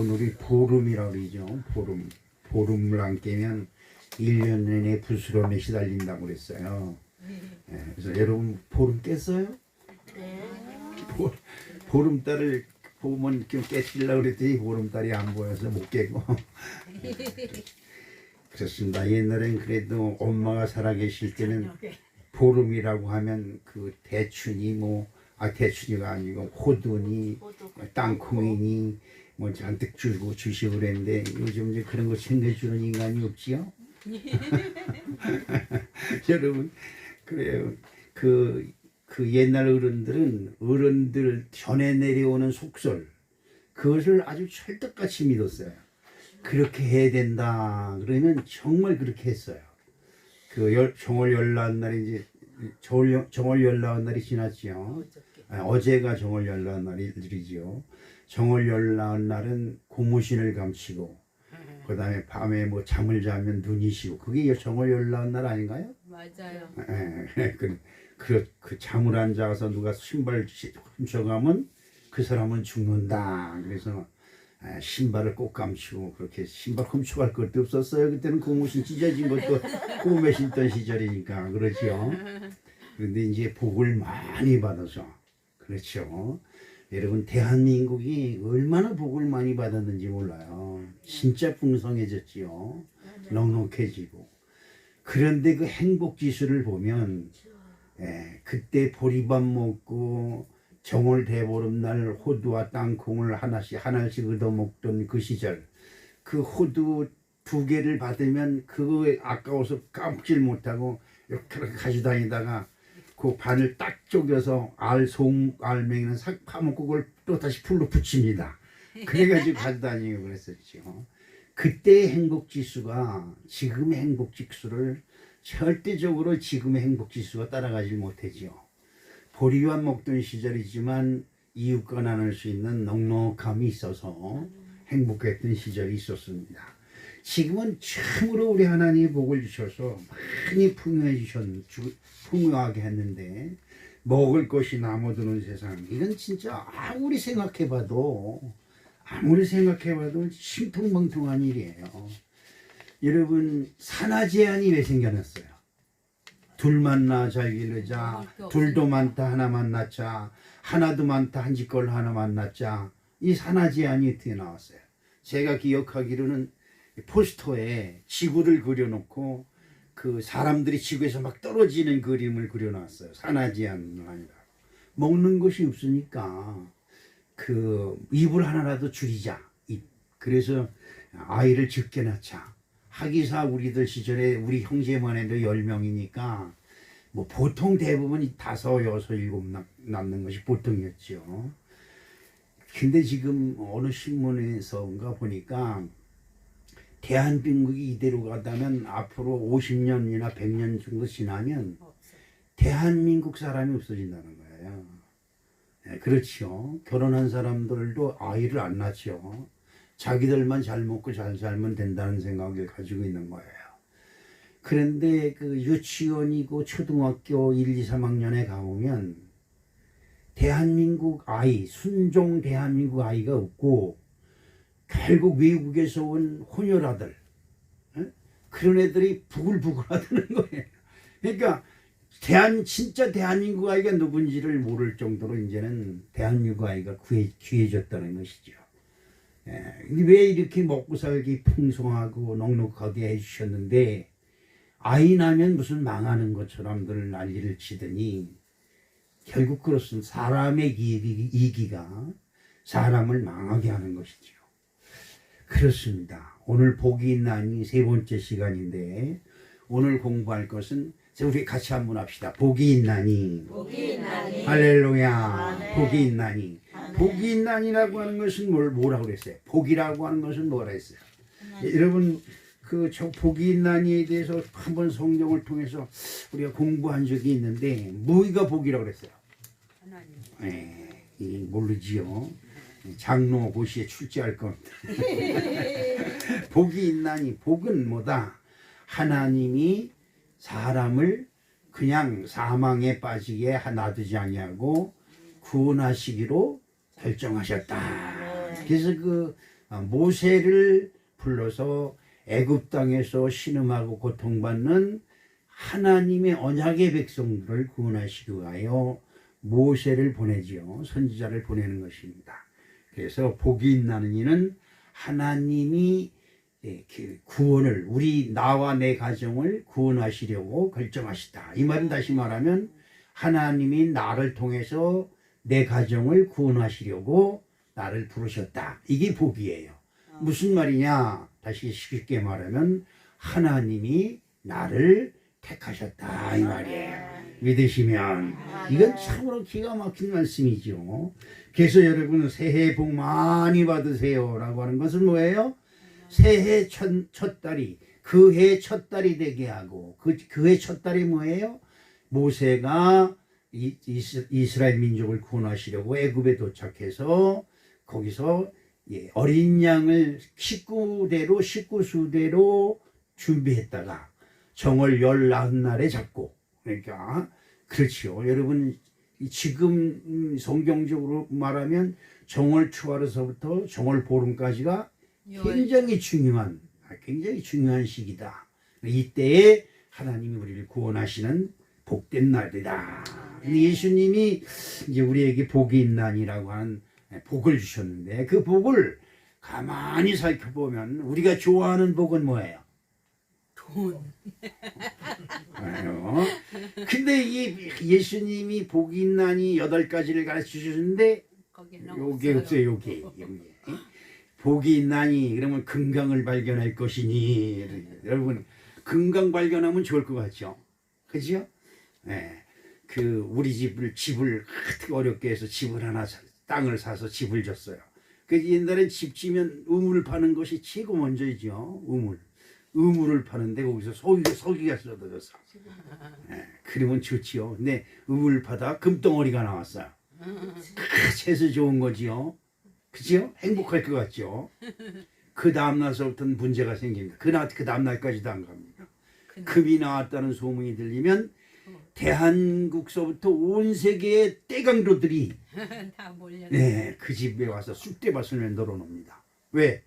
오늘이 보름이라고 그러죠. 보름. 보름을 안 깨면 1년 내내 부스럼에 시달린다고 그랬어요. 그래서 여러분 보름 깼어요? 보름달을 보면 좀 깨치려고 그랬더니 보름달이 안 보여서 못 깨고. 그렇습니다. 옛날엔 그래도 엄마가 살아계실 때는 보름이라고 하면 그 대춘이 대춘이가 아니고 호두니 땅콩이니 잔뜩 주시고 그랬는데 요즘 이제 그런 거 챙겨주는 인간이 없지요? 여러분 그래요. 그 옛날 어른들 전해 내려오는 속설 그것을 아주 철떡같이 믿었어요. 그렇게 해야 된다 그러면 정말 그렇게 했어요. 정월 열나은 날이 이제 정월 열나은 날이 지났지요. 어제가 정월 열나은 날이죠. 정월 열나은 날은 고무신을 감추고 그 다음에 밤에 잠을 자면 눈이 쉬고 그게 정월 열나은 날 아닌가요? 맞아요. 그 잠을 안 자서 누가 신발 훔쳐가면 그 사람은 죽는다. 그래서 신발을 꼭 감추고 그렇게 신발 훔쳐갈 것도 없었어요. 그때는 고무신 찢어진 것도 꿈에 신던 시절이니까 그렇죠. 그런데 이제 복을 많이 받아서 그렇죠. 여러분 대한민국이 얼마나 복을 많이 받았는지 몰라요. 진짜 풍성해졌지요. 넉넉해지고. 그런데 그 행복 지수를 보면 그때 보리밥 먹고 정월 대보름날 호두와 땅콩을 하나씩 얻어먹던 그 시절 그 호두 2개를 받으면 그거 아까워서 까먹질 못하고 이렇게 가져다니다가 그 반을 딱 쪼개서 알맹이는 싹 파먹고 그걸 또 다시 풀로 붙입니다. 그래가지고 가져다니고 그랬었죠. 그때의 행복지수가 지금의 행복지수를 절대적으로 지금의 행복지수가 따라가지 못하지요. 보리밥 먹던 시절이지만 이웃과 나눌 수 있는 넉넉함이 있어서 행복했던 시절이 있었습니다. 지금은 참으로 우리 하나님이 복을 주셔서 많이 풍요하게 했는데 먹을 것이 남아드는 세상 이건 진짜 아무리 생각해봐도 심통멍통한 일이에요. 여러분 산하제한이 왜 생겨났어요? 둘 만나 잘 기르자, 둘도 많다 하나만 낳자, 하나도 많다 한 집걸 하나만 낳자. 이 산하제한이 어떻게 나왔어요? 제가 기억하기로는 포스터에 지구를 그려놓고 그 사람들이 지구에서 막 떨어지는 그림을 그려놨어요. 산하제한은 아니라 먹는 것이 없으니까 그 이불 하나라도 줄이자. 그래서 아이를 적게 낳자. 하기사 우리들 시절에 우리 형제만 해도 10명이니까 보통 대부분 5, 6, 7 낳는 것이 보통이었죠. 근데 지금 어느 신문에서인가 보니까 대한민국이 이대로 가다면 앞으로 50년이나 100년 정도 지나면 대한민국 사람이 없어진다는 거예요. 그렇죠. 결혼한 사람들도 아이를 안 낳죠. 자기들만 잘 먹고 잘 살면 된다는 생각을 가지고 있는 거예요. 그런데 그 유치원이고 초등학교 1, 2, 3학년에 가보면 대한민국 아이, 순종 대한민국 아이가 없고 결국 외국에서 온 혼혈아들 그런 애들이 부글부글 하다는 거예요. 그러니까 진짜 대한민국 아이가 누군지를 모를 정도로 이제는 대한민국 아이가 귀해졌다는 것이죠. 왜 이렇게 먹고 살기 풍성하고 넉넉하게 해주셨는데 아이 나면 무슨 망하는 것처럼들 난리를 치더니 결국 그렇습니다. 사람의 이기가 사람을 망하게 하는 것이죠. 그렇습니다. 오늘 복이 있나니 3번째 시간인데 오늘 공부할 것은 우리 같이 한번 합시다. 복이 있나니 할렐루야. 복이 있나니 복이 있나니라고 하는 것은 뭐라고 그랬어요? 복이라고 하는 것은 뭐라 했어요? 여러분 저 복이 있나니에 대해서 한번 성경을 통해서 우리가 공부한 적이 있는데 뭐가 복이라고 그랬어요? 하나님. 모르지요. 장로 고시에 출제할 겁니다. 복이 있나니 복은 뭐다? 하나님이 사람을 그냥 사망에 빠지게 놔두지 아니하고 구원하시기로 결정하셨다. 그래서 그 모세를 불러서 애굽 땅에서 신음하고 고통받는 하나님의 언약의 백성들을 구원하시기 위하여 모세를 보내지요. 선지자를 보내는 것입니다. 그래서 복이 있나는 이는 하나님이 구원을 나와 내 가정을 구원하시려고 결정하시다. 이 말은 다시 말하면 하나님이 나를 통해서 내 가정을 구원하시려고 나를 부르셨다. 이게 복이에요. 무슨 말이냐? 다시 쉽게 말하면 하나님이 나를 택하셨다 이 말이에요. 믿으시면 이건 참으로 기가 막힌 말씀이죠. 그래서 여러분 새해 복 많이 받으세요 라고 하는 것은 뭐예요? 새해 첫 달이 그 해 첫 달이 되게 하고 그 해 첫 달이 뭐예요? 모세가 이스라엘 민족을 구원하시려고 애굽에 도착해서 거기서 어린 양을 식구수대로 준비했다가 정월 19날에 잡고, 그러니까 그렇지요. 여러분 지금 성경적으로 말하면 정월 초하루서부터 정월 보름까지가 굉장히 중요한 시기다. 이때에 하나님이 우리를 구원하시는 복된 날이다. 예수님이 이제 우리에게 복이 있나니라고 하는 복을 주셨는데 그 복을 가만히 살펴보면 우리가 좋아하는 복은 뭐예요? 돈. 근데 이 예수님이 복이 있나니 8가지를 가르쳐 주셨는데 요게 없어요. 요게. 복이 있나니 그러면 건강을 발견할 것이니. 여러분 건강 발견하면 좋을 것 같죠? 그죠? 네. 우리 집을 어떻게 어렵게 해서 집을 하나 땅을 사서 집을 줬어요. 옛날엔 집 지면 우물을 파는 것이 최고 먼저이죠. 우물을 파는데 거기서 소기가 쏟아져서. 네, 그러면 좋지요. 근데 우물 파다가 금덩어리가 나왔어요. 채소 좋은 거지요. 그죠? 행복할 것 같죠. 그 다음날서부터는 문제가 생깁니다. 그 다음날까지도 안 갑니다. 금이 나왔다는 소문이 들리면 대한국서부터 온 세계의 떼강도들이 다 몰려. 그 집에 와서 쑥대밭을 만들어 놓습니다. 왜?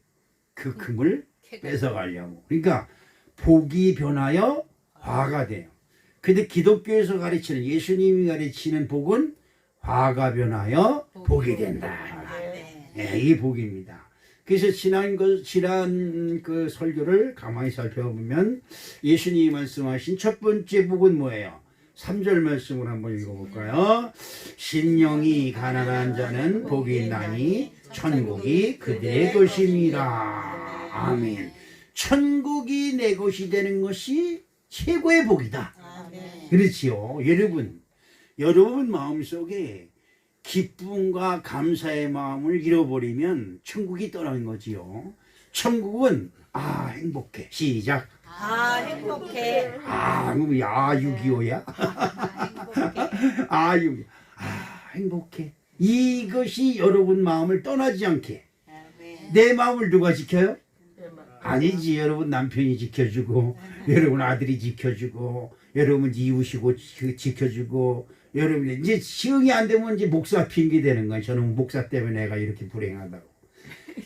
그 금을 뺏어가려고. 그러니까 복이 변하여 화가 돼요. 근데 기독교에서 가르치는 예수님이 가르치는 복은 화가 변하여 복이 된다. 이 복입니다. 그래서 지난 그 설교를 가만히 살펴보면 예수님이 말씀하신 첫 번째 복은 뭐예요? 3절 말씀을 한번 읽어볼까요? 심령이 가난한 자는 복이 있나니 천국이 그들의 것입니다. 아멘. 천국이 내 것이 되는 것이 최고의 복이다. 그렇지요. 여러분 마음속에 기쁨과 감사의 마음을 잃어버리면 천국이 떠나는 거지요. 천국은 행복해. 시작. 행복해. 그럼 625야? 행복해. 행복해. 이것이 여러분 마음을 떠나지 않게. 내 마음을 누가 지켜요? 아니지. 여러분 남편이 지켜주고, 여러분 아들이 지켜주고, 여러분 이웃이고 지켜주고, 여러분 이제 시흥이 안 되면 이제 목사 핑계 되는 거예요. 저는 목사 때문에 내가 이렇게 불행하다고.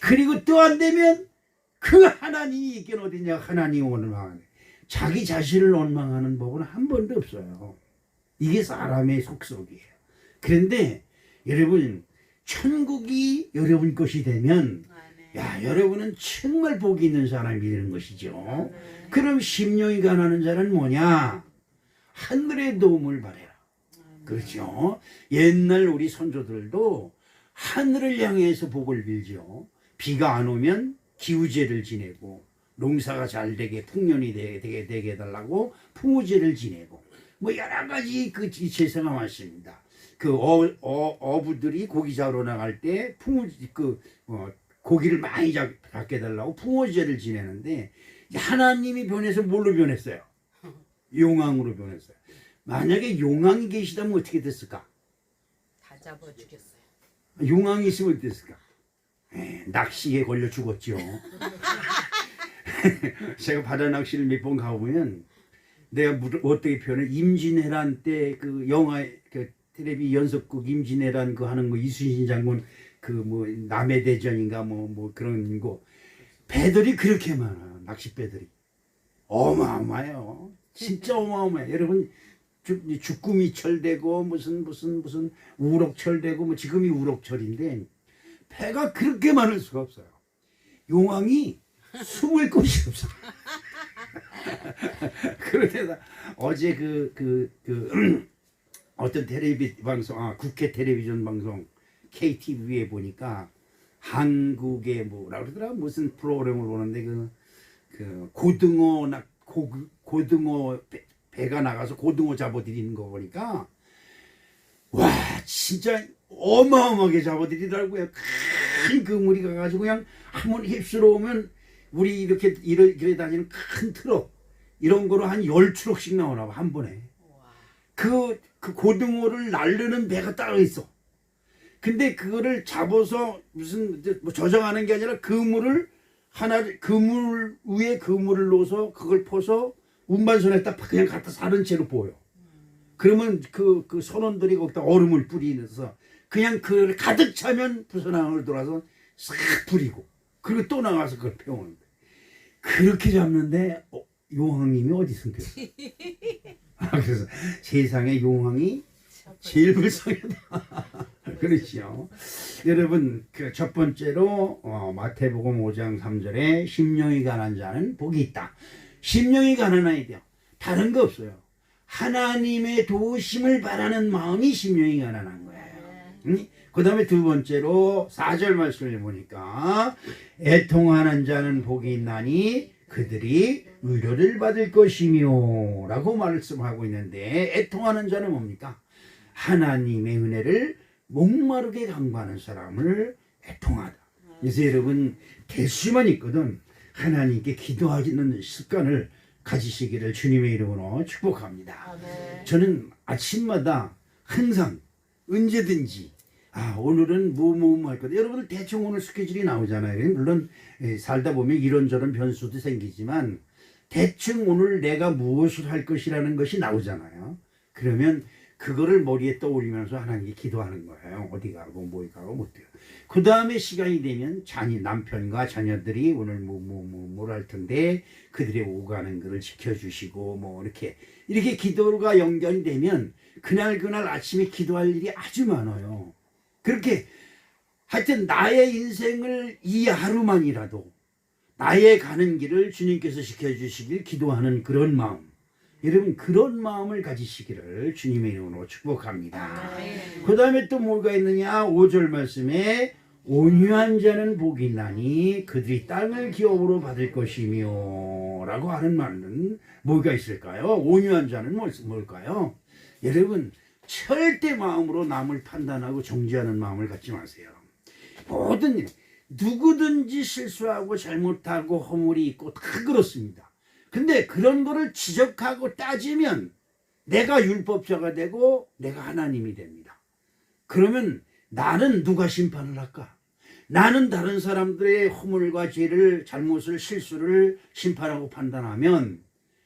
그리고 또 안 되면 그 하나님이 있긴 어디냐. 하나님 원망하네. 자기 자신을 원망하는 법은 한 번도 없어요. 이게 사람의 속속이에요. 그런데 여러분 천국이 여러분 것이 되면 여러분은 정말 복이 있는 사람이 되는 것이죠. 그럼 심령이 가난한 자는 뭐냐? 하늘의 도움을 바래라. 그렇죠. 옛날 우리 선조들도 하늘을 향해서 복을 빌죠. 비가 안 오면 기우제를 지내고, 농사가 잘 되게 풍년이 되게 해달라고 풍우제를 지내고, 여러 가지 제사가 많습니다. 어부들이 고기 잡으러 나갈 때 고기를 많이 잡게 해달라고 풍우제를 지내는데, 하나님이 변해서 뭘로 변했어요? 용왕으로 변했어요. 만약에 용왕이 계시다면 어떻게 됐을까? 다 잡아 죽였어요. 용왕이 있으면 어땠을까? 낚시에 걸려 죽었죠. 제가 바다 낚시를 몇 번 가보면 내가 어떻게 표현해? 임진왜란 때 그 영화 텔레비 연속극 임진왜란 하는 거 이순신 장군 그 뭐 남해대전인가 뭐 그런 거 배들이 그렇게 많아. 낚싯배들이 어마어마해요. 진짜 어마어마해. 여러분 주꾸미철 되고 무슨 우럭철 되고 뭐 지금이 우럭철인데 배가 그렇게 많을 수가 없어요. 용왕이 숨을 곳이 없어. 그러다가 어제 어떤 텔레비 방송, 국회 텔레비전 방송 KTV에 보니까 한국의 뭐라 그러더라 무슨 프로그램을 보는데 그 고등어 배가 나가서 고등어 잡아들이는 거 보니까 와 진짜 어마어마하게 잡아들이더라고요. 큰 그물이 가가지고 그냥 한번 휩쓸어 오면 우리 이렇게 다니는 큰 트럭 이런 거로 한 10트럭씩 나오나 봐 한 번에. 그 고등어를 날르는 배가 따로 있어. 근데 그거를 잡아서 무슨 뭐 저장하는 게 아니라 그물을 그물 위에 그물을 넣어서 그걸 퍼서 운반선에다 그냥 갖다 사른 채로 보여. 그러면 그 선원들이 거기다 얼음을 뿌리면서 그냥 그걸 가득 차면 부선항을 돌아서 싹 뿌리고 그리고 또 나가서 그걸 패오는 거야. 그렇게 잡는데 용왕님이 어디 숨겼어? 그래서 세상에 용왕이 제일 불쌍하다. 그렇죠. 여러분 그 첫 번째로 마태복음 5장 3절에 심령이 가난한 자는 복이 있다. 심령이 가난해야 다른 거 없어요. 하나님의 도우심을 바라는 마음이 심령이 가난한 거예요. 그 다음에 두 번째로 4절 말씀을 보니까 애통하는 자는 복이 있나니 그들이 위로를 받을 것이며 라고 말씀하고 있는데 애통하는 자는 뭡니까? 하나님의 은혜를 목마르게 간구하는 사람을 애통하다. 그래서 여러분 대수만 있거든 하나님께 기도하는 습관을 가지시기를 주님의 이름으로 축복합니다. 저는 아침마다 항상 언제든지 오늘은 뭐 할 거다. 여러분들 대충 오늘 스케줄이 나오잖아요. 물론 살다 보면 이런저런 변수도 생기지만 대충 오늘 내가 무엇을 할 것이라는 것이 나오잖아요. 그러면 그거를 머리에 떠올리면서 하나님께 기도하는 거예요. 어디 가고 뭐 가고 못 돼요. 그 다음에 시간이 되면 남편과 자녀들이 오늘 뭘 할 텐데 그들의 오가는 것을 지켜주시고 뭐 이렇게 기도가 연결이 되면 그날 아침에 기도할 일이 아주 많아요. 그렇게 하여튼 나의 인생을 이 하루만이라도 나의 가는 길을 주님께서 지켜주시길 기도하는 그런 마음. 여러분 그런 마음을 가지시기를 주님의 이름으로 축복합니다. 그 다음에 또 뭐가 있느냐 5절 말씀에 온유한 자는 복이 있나니 그들이 땅을 기업으로 받을 것이며 라고 하는 말은 뭐가 있을까요? 온유한 자는 뭘까요? 여러분 절대 마음으로 남을 판단하고 정죄하는 마음을 갖지 마세요. 모든 일 누구든지 실수하고 잘못하고 허물이 있고 다 그렇습니다. 근데 그런 거를 지적하고 따지면 내가 율법자가 되고 내가 하나님이 됩니다. 그러면 나는 누가 심판을 할까? 나는 다른 사람들의 허물과 죄를 잘못을 실수를 심판하고 판단하면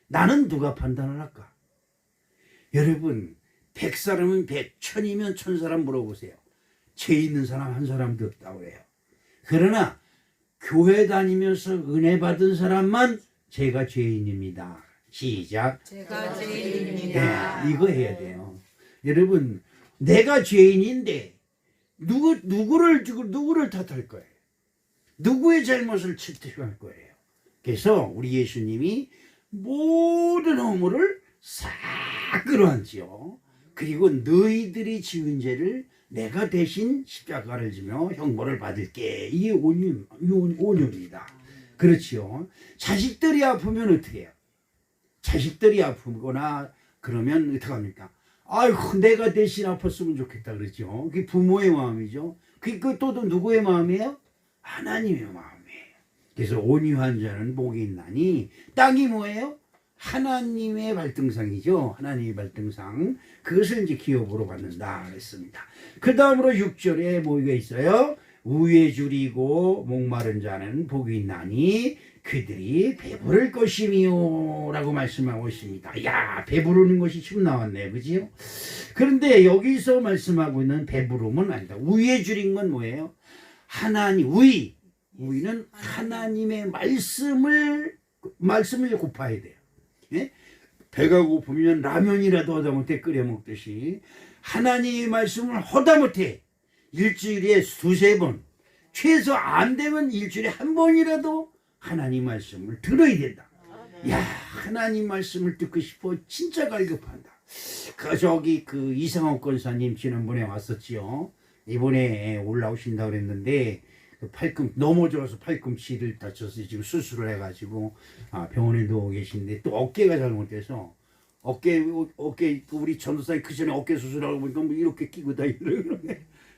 나는 누가 판단을 할까? 여러분 100사람은 100, 1000이면 1000사람 물어보세요. 죄 있는 사람 한 사람도 없다고 해요. 그러나 교회 다니면서 은혜 받은 사람만 제가 죄인입니다. 시작. 제가 죄인입니다. 네, 이거 해야 돼요. 여러분, 내가 죄인인데 누구를 탓할 거예요? 누구의 잘못을 채택할 거예요? 그래서 우리 예수님이 모든 허물을 싹 끌어안지요. 그리고 너희들이 지은 죄를 내가 대신 십자가를 지며 형벌을 받을게. 이게 온유입니다. 그렇지요. 자식들이 아프면 어떻게 해요? 자식들이 아프거나 그러면 어떻게 합니까? 아이고 내가 대신 아팠으면 좋겠다 그러죠. 그게 부모의 마음이죠. 그게 또 누구의 마음이에요? 하나님의 마음이에요. 그래서 온유한 자는 복이 있나니 땅이 뭐예요? 하나님의 발등상이죠. 하나님의 발등상. 그것을 이제 기업으로 받는다 그랬습니다. 그 다음으로 6절에 뭐가 있어요? 우에 줄이고 목마른 자는 복이 있나니 그들이 배부를 것이미요 라고 말씀하고 있습니다. 야, 배부르는 것이 좀 나왔네요. 그지요? 그런데 여기서 말씀하고 있는 배부름은 아니다. 우위에 줄인 건 뭐예요? 하나님, 우위는 하나님의 말씀을 고파야 돼요. 예? 배가 고프면 라면이라도 하다못해 끓여 먹듯이 하나님의 말씀을 하다못해 일주일에 두세 번, 최소 안 되면 일주일에 한 번이라도 하나님 말씀을 들어야 된다. 야, 하나님 말씀을 듣고 싶어 진짜 갈급한다. 그 이상옥 권사님 지난번에 왔었지요. 이번에 올라오신다고 그랬는데 넘어져서 팔꿈치를 다쳐서 지금 수술을 해가지고 병원에 누워 계신데 또 어깨가 잘못돼서 어깨 우리 전도사님 그 전에 어깨 수술하고 보니까 뭐 이렇게 끼고 다니더라고요.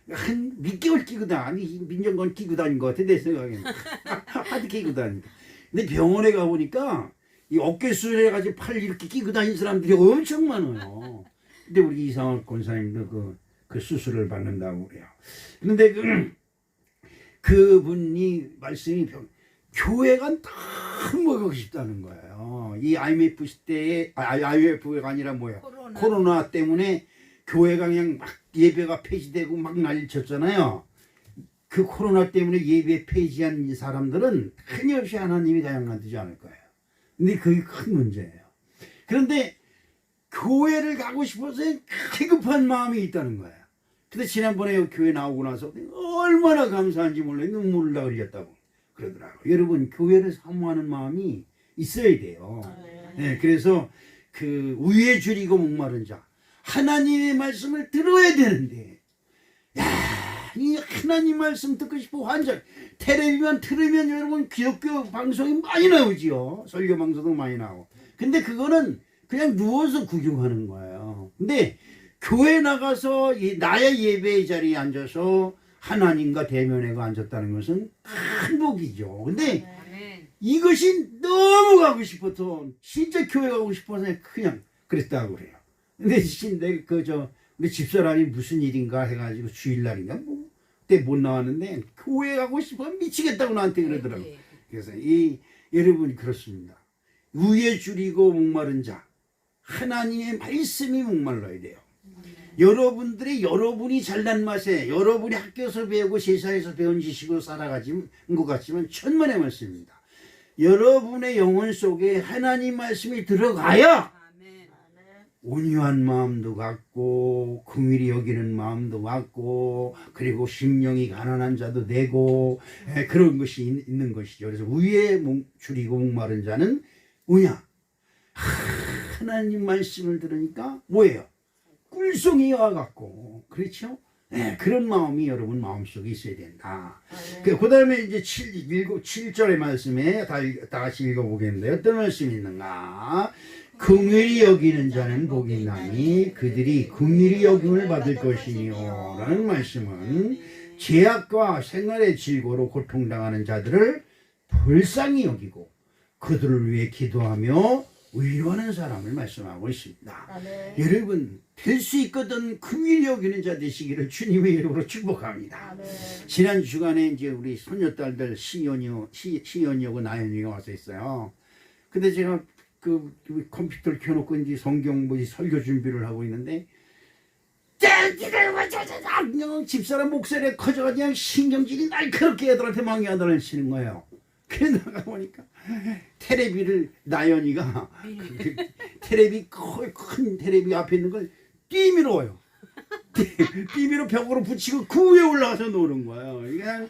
한 몇 개월 끼고 아니 민정건 끼고 다닌 것 같아 내 생각에는. 하도 끼고 다니니까. 근데 병원에 가보니까 이 어깨 수술해가지고 팔 이렇게 끼고 다니는 사람들이 엄청 많아요. 근데 우리 이상원 권사님도 그 수술을 받는다고 그래요. 근데 그분이 말씀이 교회가 너무 가고 싶다는 거예요. 이 IMF 시대에 IMF가 아니라 뭐예요? 코로나 때문에 교회가 그냥 막 예배가 폐지되고 막 난리쳤잖아요. 그 코로나 때문에 예배 폐지한 이 사람들은 끊임없이 하나님이 가양만두지 않을 거예요. 근데 그게 큰 문제예요. 그런데 교회를 가고 싶어서 기급한 마음이 있다는 거예요. 근데 지난번에 교회 나오고 나서 얼마나 감사한지 몰라요. 눈물을 다 흘렸다고 그러더라고요. 여러분, 교회를 사모하는 마음이 있어야 돼요. 네, 그래서 그 위에 줄이고 목마른 자, 하나님의 말씀을 들어야 되는데, 야, 이 하나님 말씀 듣고 싶어 환장. 텔레비만 틀으면 여러분 기독교 방송이 많이 나오지요. 설교 방송도 많이 나오고. 근데 그거는 그냥 누워서 구경하는 거예요. 근데 교회 나가서 나의 예배의 자리에 앉아서 하나님과 대면하고 앉았다는 것은 큰 복이죠. 근데 이것이 너무 가고 싶어서 진짜 교회 가고 싶어서 그냥 그랬다고 그래요. 근데 우리 집사람이 무슨 일인가 해가지고 주일날인가 그때 못 나왔는데 교회 가고 싶어 미치겠다고 나한테 그러더라고요. 그래서 여러분이 그렇습니다. 위에 줄이고 목마른 자, 하나님의 말씀이 목말라야 돼요. 여러분이 잘난 맛에 여러분이 학교에서 배우고 세상에서 배운 지식으로 살아가는 것 같지만 천만의 말씀입니다. 여러분의 영혼 속에 하나님 말씀이 들어가야 온유한 마음도 갖고 긍휼히 여기는 마음도 갖고 그리고 심령이 가난한 자도 되고 그런 것이 있는 것이죠. 그래서 위에 줄이고 목마른 자는 뭐냐? 하나님 말씀을 들으니까 뭐예요? 꿀송이 와갖고 그렇죠? 네, 그런 마음이 여러분 마음속에 있어야 된다. 그 다음에 이제 7절의 말씀에 다 같이 읽어보겠는데 어떤 말씀이 있는가? 긍휼히 여기는 자는 복이 있나니 그들이 긍휼히 여김을 받을 것이니요 라는 말씀은 죄악과 생활의 질고로 고통당하는 자들을 불쌍히 여기고 그들을 위해 기도하며 위로하는 사람을 말씀하고 있습니다. 여러분 될 수 있거든 긍휼히 여기는 자 되시기를 주님의 이름으로 축복합니다. 지난 주간에 이제 우리 손녀딸들 시연이하고 나연이가 와서 있어요. 근데 제가 그 컴퓨터를 켜놓고 이제 성경 설교 준비를 하고 있는데 집사람 목소리가 커져가지고 그냥 신경질이 날카롭게 애들한테 망해하더라 치는 거예요. 그래 나가 보니까 테레비를 나연이가 테레비 큰 테레비 앞에 있는 걸 뛰밀어요. 뛰밀어 벽으로 붙이고 그 위에 올라가서 노는 거예요. 그냥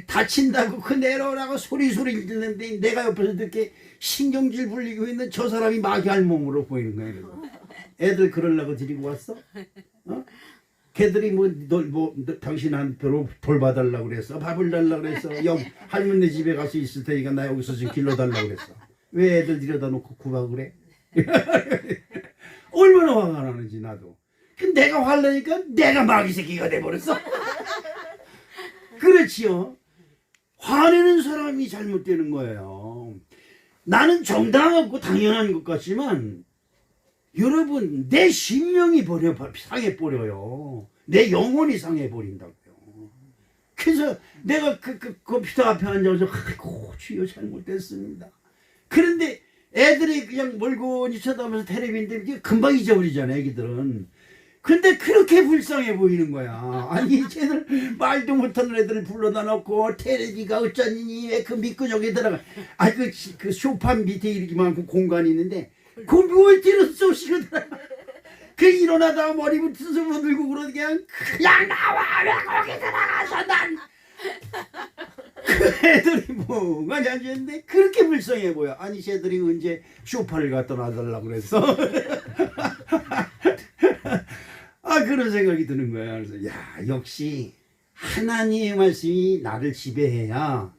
다친다고 그 내려오라고 소리 듣는데 내가 옆에서 듣게 신경질 불리고 있는 저 사람이 마귀할 몸으로 보이는 거예요. 애들 그러려고 데리고 왔어? 어? 걔들이 당신한테 볼 봐달라고 그랬어. 밥을 달라고 그랬어. 할머니 집에 가서 있을 테니까 나 여기서 좀 길러달라고 그랬어. 왜 애들 들여다 놓고 구박 그래? 얼마나 화가 나는지 나도. 내가 화내니까 내가 마귀 새끼가 돼버렸어. 그렇지요. 화내는 사람이 잘못되는 거예요. 나는 정당하고 당연한 것 같지만 여러분 내 심령이 상해버려요. 내 영혼이 상해버린다고요. 그래서 내가 그 컴퓨터 앞에 앉아서 아이고 주여 잘못됐습니다. 그런데 애들이 그냥 멀고니 쳐다보면서 텔레비인데 이게 금방 잊어버리잖아 애기들은. 근데 그렇게 불쌍해 보이는 거야. 아니 쟤들 말도 못하는 애들을 불러다 놓고 텔레비가 어쩌니 왜 그 밑구녕에 들어가. 아니 그 소파 밑에 이렇게만큼 공간이 있는데 그 뭘 쏘시고 들어가. 그 일어나다가 머리부터 들고 그러고 그냥 나와 왜 거기 들어가서 난 그 애들이 뭐가 앉아있는데 그렇게 불쌍해 보여. 아니 쟤들이 언제 소파를 갖다 놔달라고 그랬어. 아 그런 생각이 드는 거야. 그래서 야 역시 하나님의 말씀이 나를 지배해야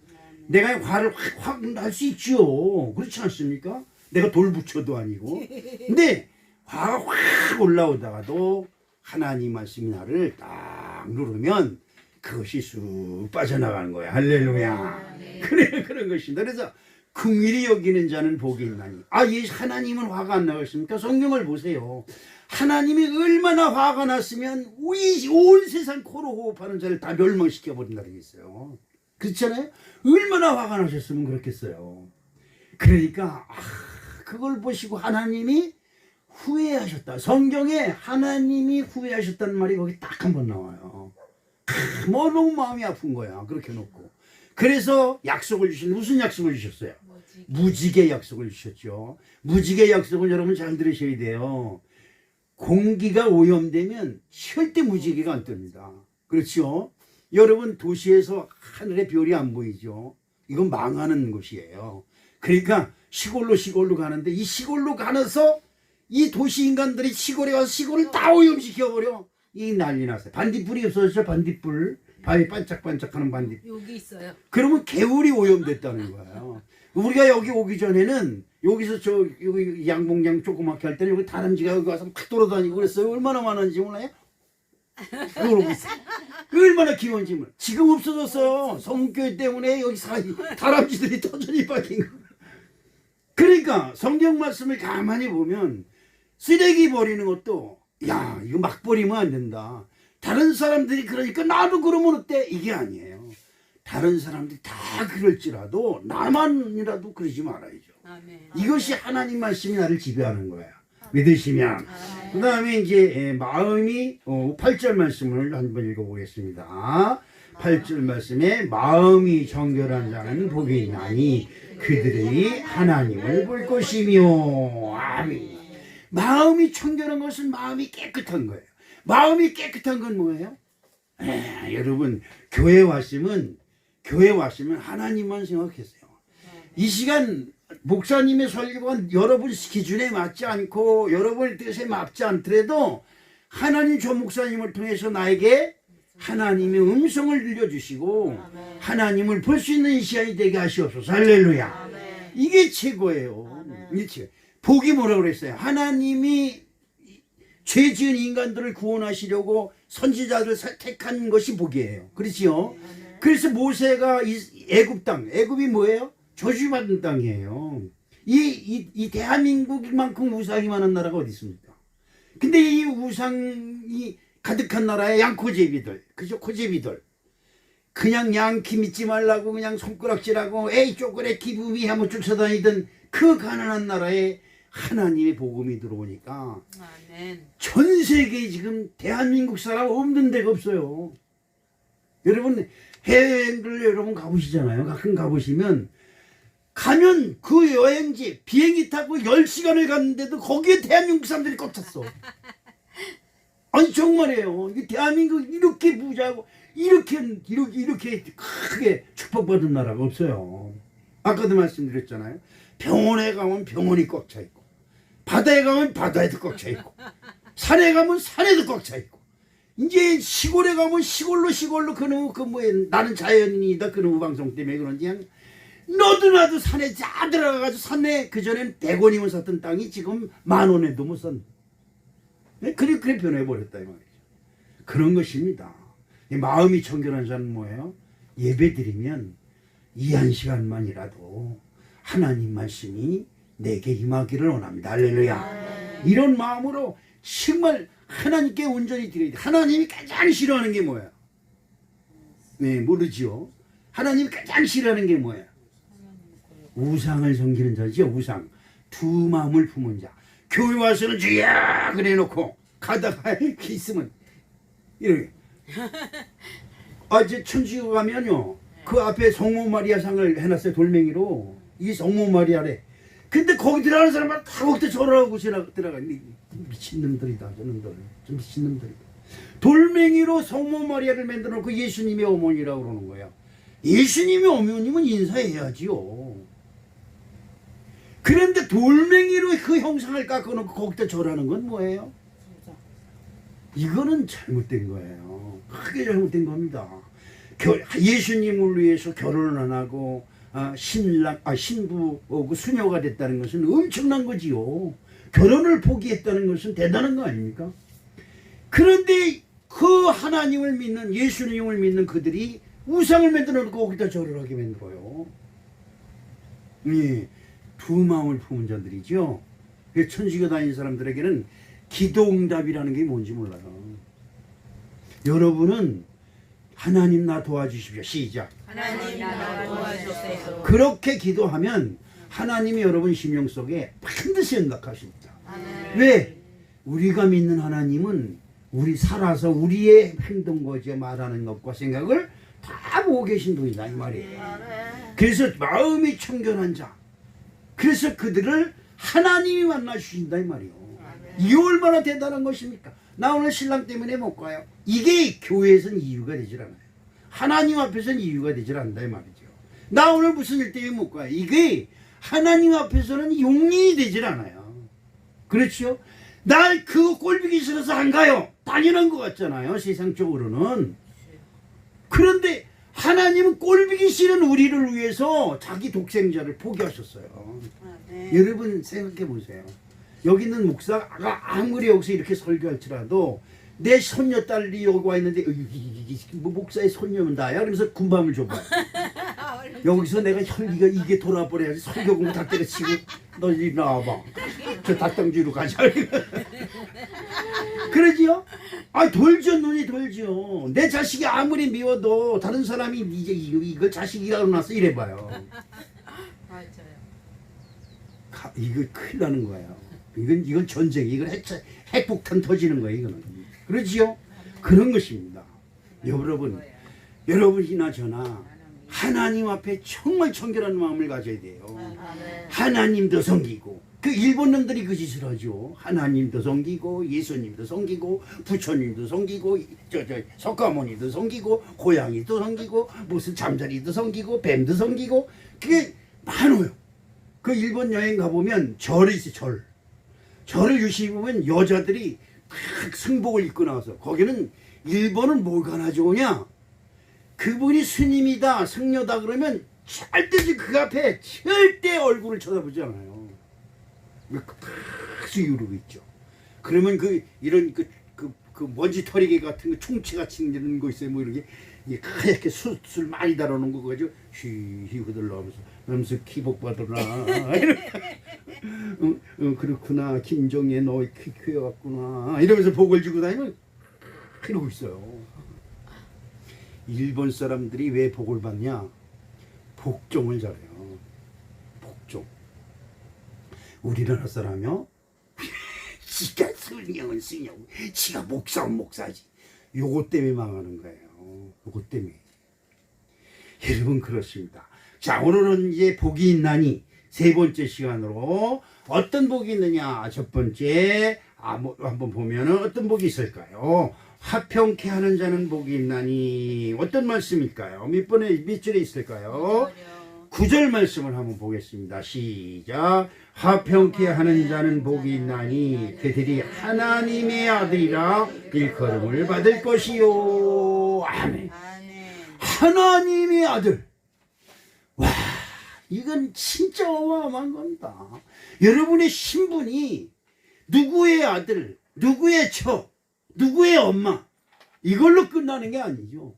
내가 화를 확 날 수 있죠. 그렇지 않습니까? 내가 돌부처도 아니고. 근데 화가 확 올라오다가도 하나님 말씀이 나를 딱 누르면 그것이 쑥 빠져나가는 거야. 할렐루야. 그래 그런 것입니다. 그래서 긍휼히 여기는 자는 복이 있나니. 이 하나님은 화가 안 나겠습니까? 성경을 보세요. 하나님이 얼마나 화가 났으면 온 세상 코로 호흡하는 자를 다 멸망시켜 버린다는 게 있어요. 그렇잖아요. 얼마나 화가 나셨으면 그렇겠어요. 그러니까 그걸 보시고 하나님이 후회하셨다. 성경에 하나님이 후회하셨다는 말이 거기 딱 한 번 나와요. 뭐 너무 마음이 아픈 거야. 그렇게 놓고. 그래서 약속을 주신 무슨 약속을 주셨어요? 무지개 약속을 주셨죠. 무지개 약속은 여러분 잘 들으셔야 돼요. 공기가 오염되면 절대 무지개가 안 뜹니다. 그렇죠? 여러분 도시에서 하늘에 별이 안 보이죠. 이건 망하는 곳이에요. 그러니까 시골로 가는데 이 시골로 가면서 이 도시 인간들이 시골에 와서 시골을 다 오염시켜버려. 이 난리 났어요. 반딧불이 없어졌죠. 반딧불. 바위 반짝반짝하는 반딧불. 여기 있어요. 그러면 개울이 오염됐다는 거예요. 우리가 여기 오기 전에는 여기서 여기 양봉장 조그맣게 할 때는 여기 다람쥐가 여기 와서 막 돌아다니고 그랬어요. 얼마나 많은지 몰라요? 그러고 있어요. 얼마나 귀여운지 몰라요. 지금 없어졌어요. 성교회 때문에 여기 다람쥐들이 터전이 박힌 거. 그러니까 성경 말씀을 가만히 보면 쓰레기 버리는 것도 야 이거 막 버리면 안 된다. 다른 사람들이 그러니까 나도 그러면 어때? 이게 아니에요. 다른 사람들이 다 그럴지라도 나만이라도 그러지 말아야죠. 아멘. 이것이 하나님 말씀이 나를 지배하는 거야. 믿으시면. 그 다음에 이제 마음이 8절 말씀을 한번 읽어보겠습니다. 8절 말씀에 마음이 정결한 자는 복이 있나니 그들이 하나님을 볼 것이며. 아멘. 마음이 청결한 것은 마음이 깨끗한 거예요. 마음이 깨끗한 건 뭐예요? 여러분 교회 왔으면 하나님만 생각했어요. 이 시간 목사님의 설교가 여러분 기준에 맞지 않고 여러분 뜻에 맞지 않더라도 하나님 조 목사님을 통해서 나에게 하나님의 음성을 들려주시고 하나님을 볼 수 있는 시간이 되게 하시옵소서. 할렐루야. 이게 최고예요. 이게 복이 뭐라고 그랬어요? 하나님이 죄 지은 인간들을 구원하시려고 선지자들을 택한 것이 복이에요. 그렇지요? 그래서 모세가 애굽 땅, 애굽이 뭐예요? 저주받은 땅이에요. 이 대한민국만큼 우상이 많은 나라가 어디 있습니까? 근데 이 우상이 가득한 나라의 양코제비들, 그죠? 코제비들. 그냥 양키 믿지 말라고 그냥 손가락질하고 에이 쪼그레 기부미 하면 쫓아다니던 그 가난한 나라에 하나님의 복음이 들어오니까 아멘. 전 세계에 지금 대한민국 사람 없는 데가 없어요. 여러분 해외여행들 여러분 가보시잖아요. 가끔 가보시면 가면 그 여행지 비행기 타고 10시간을 갔는데도 거기에 대한민국 사람들이 꽉 찼어. 아니 정말이에요. 이 대한민국 이렇게 부자고 이렇게 크게 축복받은 나라가 없어요. 아까도 말씀드렸잖아요. 병원에 가면 병원이 꽉 차 있고 바다에 가면 바다에도 꽉 차 있고 산에 가면 산에도 꽉 차 있고 이제 시골에 가면 시골로 나는 자연인이다 그놈의 방송 때문에 그런지 그냥 너도 나도 산에 쫙 들어가가지고 산에 그전엔 100원이면 샀던 땅이 지금 10,000원에도 못 산. 그래 변해버렸다 이 말이죠. 그런 것입니다. 이 마음이 청결한 자는 뭐예요? 예배 드리면 이 한 시간만이라도 하나님 말씀이 내게 임하기를 원합니다. 할렐루야. 이런 마음으로 정말 하나님께 온전히 드려야 돼. 하나님이 가장 싫어하는 게 뭐야? 네, 모르지요. 하나님이 가장 싫어하는 게 뭐예요? 우상을 섬기는 자죠. 우상. 두 마음을 품은 자. 교회 와서는 주야 그래 놓고 가다가 있으면 이렇게. 이제 천주교 가면요. 그 앞에 성모 마리아 상을 해놨어요. 돌멩이로. 이 성모 마리아래. 근데 거기 들어가는 사람은 다 거기다 절하고 들어가. 미친놈들이다. 저놈들. 좀 미친놈들이다. 돌멩이로 성모 마리아를 만들어 놓고 예수님의 어머니라고 그러는 거예요. 예수님의 어머님은 인사해야지요. 그런데 돌멩이로 그 형상을 깎아놓고 거기다 절하는 건 뭐예요? 이거는 잘못된 거예요. 크게 잘못된 겁니다. 예수님을 위해서 결혼을 안 하고 신부하고 수녀가 됐다는 것은 엄청난 거지요. 결혼을 포기했다는 것은 대단한 거 아닙니까? 그런데 그 하나님을 믿는 예수님을 믿는 그들이 우상을 만들어 놓고 거기다 절을 하게 만들어요. 예, 두 마음을 품은 자들이죠. 천주교 다니는 사람들에게는 기도응답이라는 게 뭔지 몰라요. 여러분은 하나님 나 도와주십시오. 시작. 하나님 나 도와주세요. 그렇게 기도하면 하나님이 여러분 심령 속에 반드시 연락하십니다. 왜? 우리가 믿는 하나님은 우리 살아서 우리의 행동과 말하는 것과 생각을 다 보고 계신 분이다 이 말이에요. 그래서 마음이 청결한 자, 그래서 그들을 하나님이 만나 주신다 이 말이에요. 이게 얼마나 대단한 것입니까? 나 오늘 신랑 때문에 못 가요. 이게 교회에서는 이유가 되질 않아요. 하나님 앞에서는 이유가 되질 않는다 이 말이죠. 나 오늘 무슨 일 때문에 못 가요. 이게 하나님 앞에서는 용인이 되질 않아요. 그렇죠? 날 그거 꼴보기 싫어서 안 가요. 당연한 것 같잖아요. 세상적으로는. 그런데 하나님은 꼴보기 싫은 우리를 위해서 자기 독생자를 포기하셨어요. 여러분 생각해 보세요. 여기 있는 목사가 아무리 여기서 이렇게 설교할지라도 내 손녀딸이 여기 와 있는데 뭐 목사의 손녀면 나야? 그래서 군밤을 줘봐요. 여기서 내가 혈기가 이게 돌아버려야지 설교 공부 다 때려치고 너 이리 나와봐. 저 닭당주로 가자. 그러지요? 돌죠. 눈이 돌죠. 내 자식이 아무리 미워도 다른 사람이 이제 이걸 자식이라고 놨어 이래봐요. 맞아요. 이거 큰일 나는 거예요. 이건 전쟁, 이건 핵폭탄 터지는 거예요, 이거는. 그렇지요? 그런 것입니다. 여러분이나 저나 하나님 앞에 정말 청결한 마음을 가져야 돼요. 하나님도 섬기고, 그 일본 놈들이 그 짓을 하죠. 하나님도 섬기고, 예수님도 섬기고, 부처님도 섬기고, 석가모니도 섬기고, 고양이도 섬기고, 무슨 잠자리도 섬기고, 뱀도 섬기고, 그게 많아요. 그 일본 여행 가보면 절이 있어요, 절을 유심히 보면 여자들이 딱 승복을 입고 나와서 거기는 일본은 뭐가 나 좋으냐? 그분이 스님이다, 승려다 그러면 절대 그 앞에 절대 얼굴을 쳐다보지 않아요. 딱 이러고 있죠. 그러면 이런 먼지 털이개 같은 거 충치같이 생기는 거 있어요. 뭐 이렇게 하얗게 숯을 많이 달아놓은 거 가지고 휘 흐들러가면서 하면서 기복 받으라. 그렇구나. 김정혜 너 키워왔구나. 이러면서 복을 주고 다니면 이러고 있어요. 일본 사람들이 왜 복을 받냐? 복종을 잘해요. 복종. 우리나라 사람이요? 지가 승령은 승령, 지가 목사는 목사지. 요것 때문에 망하는 거예요. 요것 때문에. 여러분 그렇습니다. 자, 오늘은 이제 복이 있나니 세 번째 시간으로 어떤 복이 있느냐. 첫 번째 한번 보면은 어떤 복이 있을까요? 화평케 하는 자는 복이 있나니. 어떤 말씀일까요? 몇 절에 있을까요? 9절 말씀을 한번 보겠습니다. 시작. 화평케 하는 자는 복이 있나니 그들이 하나님의 아들이라 일컬음을 받을 것이요. 아멘. 하나님의 아들. 와, 이건 진짜 어마어마한 겁니다. 여러분의 신분이 누구의 아들, 누구의 처, 누구의 엄마 이걸로 끝나는 게 아니죠.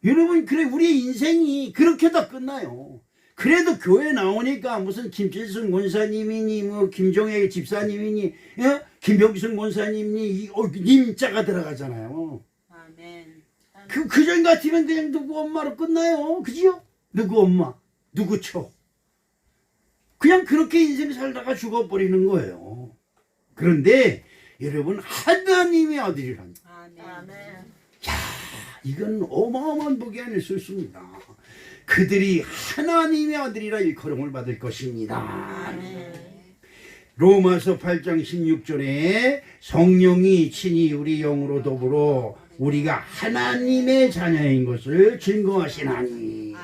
여러분, 그래 우리의 인생이 그렇게 다 끝나요. 그래도 교회 나오니까 무슨 김필승 권사님이니 뭐 김종혜 집사님이니 김병순 권사님이니 님자가 들어가잖아요. 아멘. 그전 같으면 그냥 누구 엄마로 끝나요. 그지요? 누구 엄마, 누구 처. 그냥 그렇게 인생 살다가 죽어버리는 거예요. 그런데 여러분 하나님의 아들이란 이건 어마어마한 복이 아닐 수 있습니다. 그들이 하나님의 아들이라 일컬음을 받을 것입니다. 로마서 8장 16절에 성령이 친히 우리 영으로 더불어 우리가 하나님의 자녀인 것을 증거하시나니.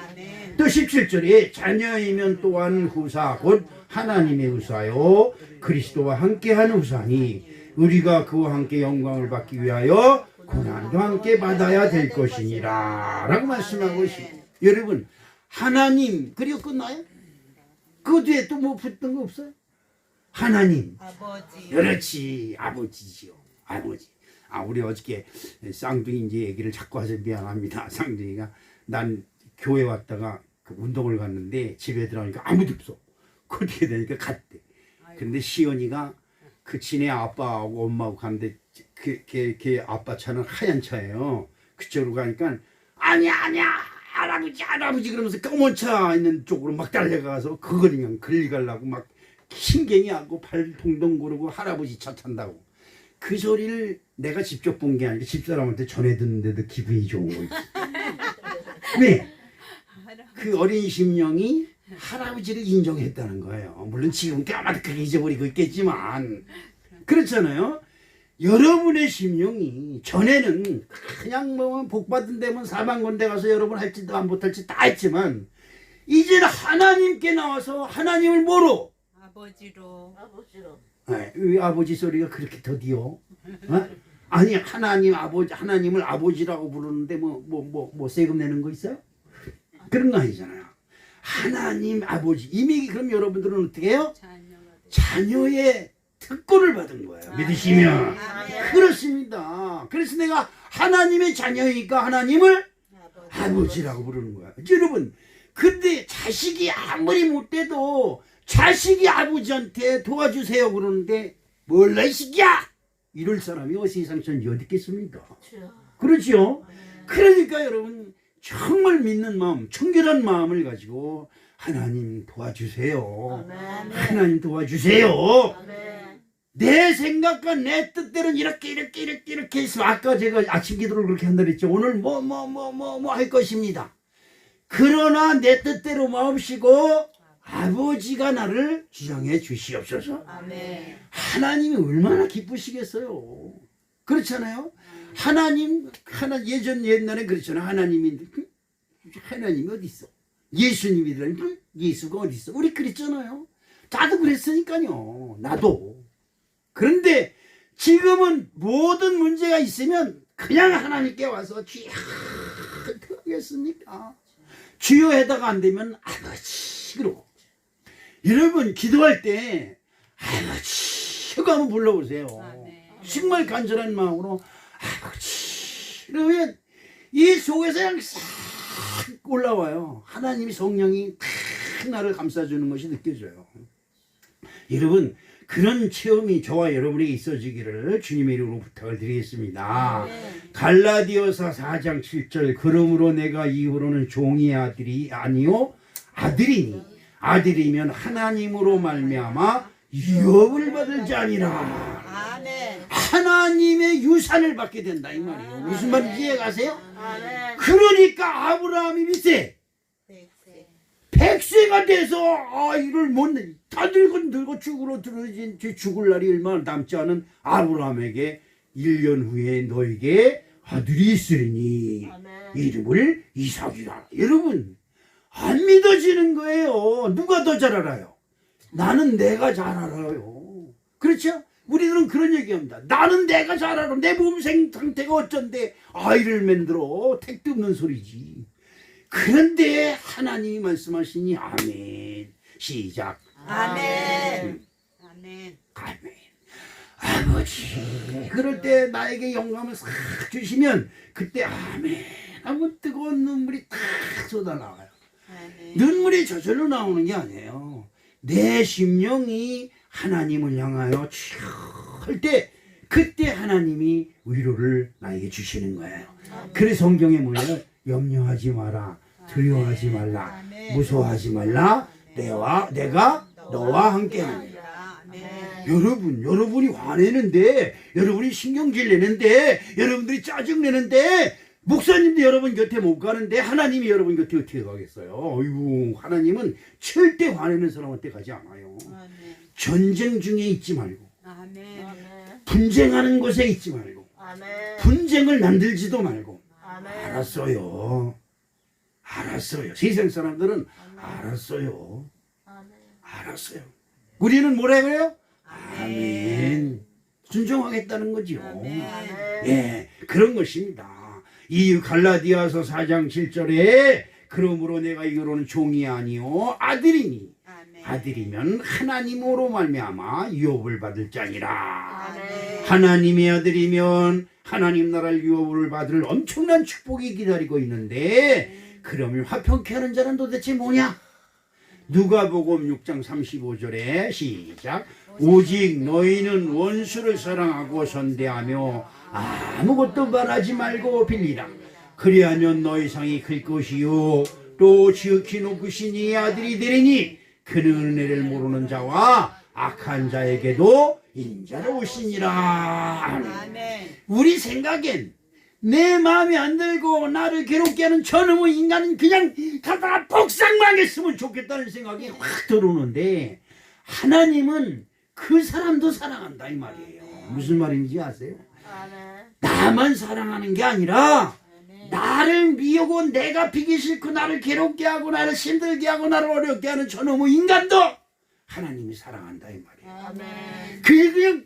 또 17절에 자녀이면 또한 후사 곧 하나님의 후사요 그리스도와 함께하는 후사니 우리가 그와 함께 영광을 받기 위하여 고난도 함께 받아야 될 것이니라 라고 말씀하고 있습니다. 여러분 하나님 그리고 끝나요? 그 뒤에 또 뭐 붙던 거 없어요? 하나님 아버지. 그렇지 아버지지요. 아버지. 우리 어저께 쌍둥이 이제 얘기를 자꾸 해서 미안합니다. 쌍둥이가 난 교회 왔다가 그 운동을 갔는데 집에 들어가니까 아무도 없어. 어떻게 되니까 갔대. 근데 시연이가 그 지네 아빠하고 엄마하고 갔는데 걔 아빠 차는 하얀 차예요. 그쪽으로 가니까 아니야 할아버지 그러면서 검은 차 있는 쪽으로 막 달려가서 그걸 그냥 걸리가려고 막 신경이 하고 발 동동 구르고 할아버지 차 탄다고. 그 소리를 내가 직접 본 게 아니라 집사람한테 전해 듣는데도 기분이 좋은 거지. 왜? 그 어린 심령이 할아버지를 인정했다는 거예요. 물론 지금 까마득하게 잊어버리고 있겠지만 그렇잖아요. 여러분의 심령이 전에는 그냥 뭐 복받은 데면 사방건대 가서 여러분 할지도 안 못할지 다 했지만 이제는 하나님께 나와서 하나님을 뭐로? 아버지로. 왜 아버지 소리가 그렇게 더디어? 어? 아니 하나님을 아버지라고 부르는데 뭐 세금 내는 거 있어요? 그런 거 아니잖아요. 하나님 아버지 이미 그럼 여러분들은 어떻게 해요? 자녀의 특권을 받은 거예요. 믿으시면 그렇습니다. 그래서 내가 하나님의 자녀이니까 하나님을 아버지라고 부르는 거야. 여러분 근데 자식이 아무리 못돼도 자식이 아버지한테 도와주세요 그러는데 몰라 이 새끼야 이럴 사람이 세상 천지 어디 있겠습니까? 그렇죠? 그러니까 여러분 정말 믿는 마음 청결한 마음을 가지고 하나님 도와주세요. 하나님 도와주세요. 내 생각과 내 뜻대로는 이렇게 해서 아까 제가 아침 기도를 그렇게 한다 그랬죠. 오늘 뭐 할 것입니다. 그러나 내 뜻대로 마옵시고 아버지가 나를 주장해 주시옵소서. 하나님이 얼마나 기쁘시겠어요. 그렇잖아요. 하나님 옛날에 그렇잖아요. 하나님이 어디 있어? 예수님이더라. 예수가 어디 있어? 우리 그랬잖아요. 나도 그랬으니까요. 나도. 그런데 지금은 모든 문제가 있으면 그냥 하나님께 와서 주여 어떻겠습니까? 주여 해다가 안 되면 아버지 그러고. 여러분 기도할 때 아버지 하고 한번 불러보세요. 정말 간절한 마음으로 아버지 그러면 이 속에서 그냥 싹 올라와요. 하나님이 성령이 탁 나를 감싸주는 것이 느껴져요. 여러분 그런 체험이 저와 여러분에게 있어지기를 주님의 이름으로 부탁을 드리겠습니다. 갈라디아서 4장 7절 그러므로 내가 이후로는 종의 아들이 아니요 아들이니 아들이면 하나님으로 말미암아 유업을 받을 자니라. 하나님의 유산을 받게 된다 이 말이에요. 무슨 말인지 이해가세요? 그러니까 아브라함이 밑에 100세가 돼서 아이를 다 늙고 죽을 날이 얼마 남지 않은 아브라함에게 1년 후에 너에게 아들이 있으리니 이름을 이삭이라. 여러분 안 믿어지는 거예요. 누가 더 잘 알아요? 나는 내가 잘 알아요. 그렇죠? 우리들은 그런 얘기합니다. 나는 내가 잘 알아. 내 몸 상태가 어쩐데 아이를 만들어. 택도 없는 소리지. 그런데 하나님이 말씀하시니 아멘. 시작. 아멘. 아멘. 아버지 그럴 때 나에게 영감을 싹 주시면 그때 아멘 하면 뜨거운 눈물이 탁 쏟아나와요. 눈물이 저절로 나오는 게 아니에요. 내 심령이 하나님을 향하여 할 때 그때 하나님이 위로를 나에게 주시는 거예요. 그래서 성경에 뭐예요? 염려하지 마라, 두려워하지 말라, 무서워하지 말라, 내가 너와 함께하니라. 여러분이 화내는데, 여러분이 신경질 내는데, 여러분들이 짜증 내는데, 목사님도 여러분 곁에 못 가는데 하나님이 여러분 곁에 어떻게 가겠어요? 어이구, 하나님은 절대 화내는 사람한테 가지 않아요. 전쟁 중에 있지 말고, 분쟁하는 곳에 있지 말고, 분쟁을 만들지도 말고. 알았어요. 세상 사람들은 알았어요. 우리는 뭐라 그래요? 아멘. 순종하겠다는 거죠. 예, 그런 것입니다. 이 갈라디아서 4장 7절에 그러므로 내가 이거로는 종이 아니요 아들이니 아들이면 하나님으로 말미암아 유업을 받을 자니라. 하나님의 아들이면 하나님 나라를 유업을 받을 엄청난 축복이 기다리고 있는데, 그러면 화평케 하는 자는 도대체 뭐냐? 누가복음 6장 35절에 시작. 오직 너희는 원수를 사랑하고 선대하며 아무것도 말하지 말고 빌리라. 그리하면 너희 상이 클 것이요 또 지극히 높으신 이 아들이 되리니 그는 은혜를 모르는 자와 악한 자에게도 인자로우시니라. 우리 생각엔 내 마음에 안 들고 나를 괴롭게 하는 저놈의 인간은 그냥 가다가 복상망했으면 좋겠다는 생각이 확 들어오는데, 하나님은 그 사람도 사랑한다 이 말이에요. 무슨 말인지 아세요? 나만 사랑하는 게 아니라 나를 미우고 내가 비기 싫고 나를 괴롭게 하고 나를 힘들게 하고 나를 어렵게 하는 저놈의 인간도 하나님이 사랑한다 이 말이에요. 그냥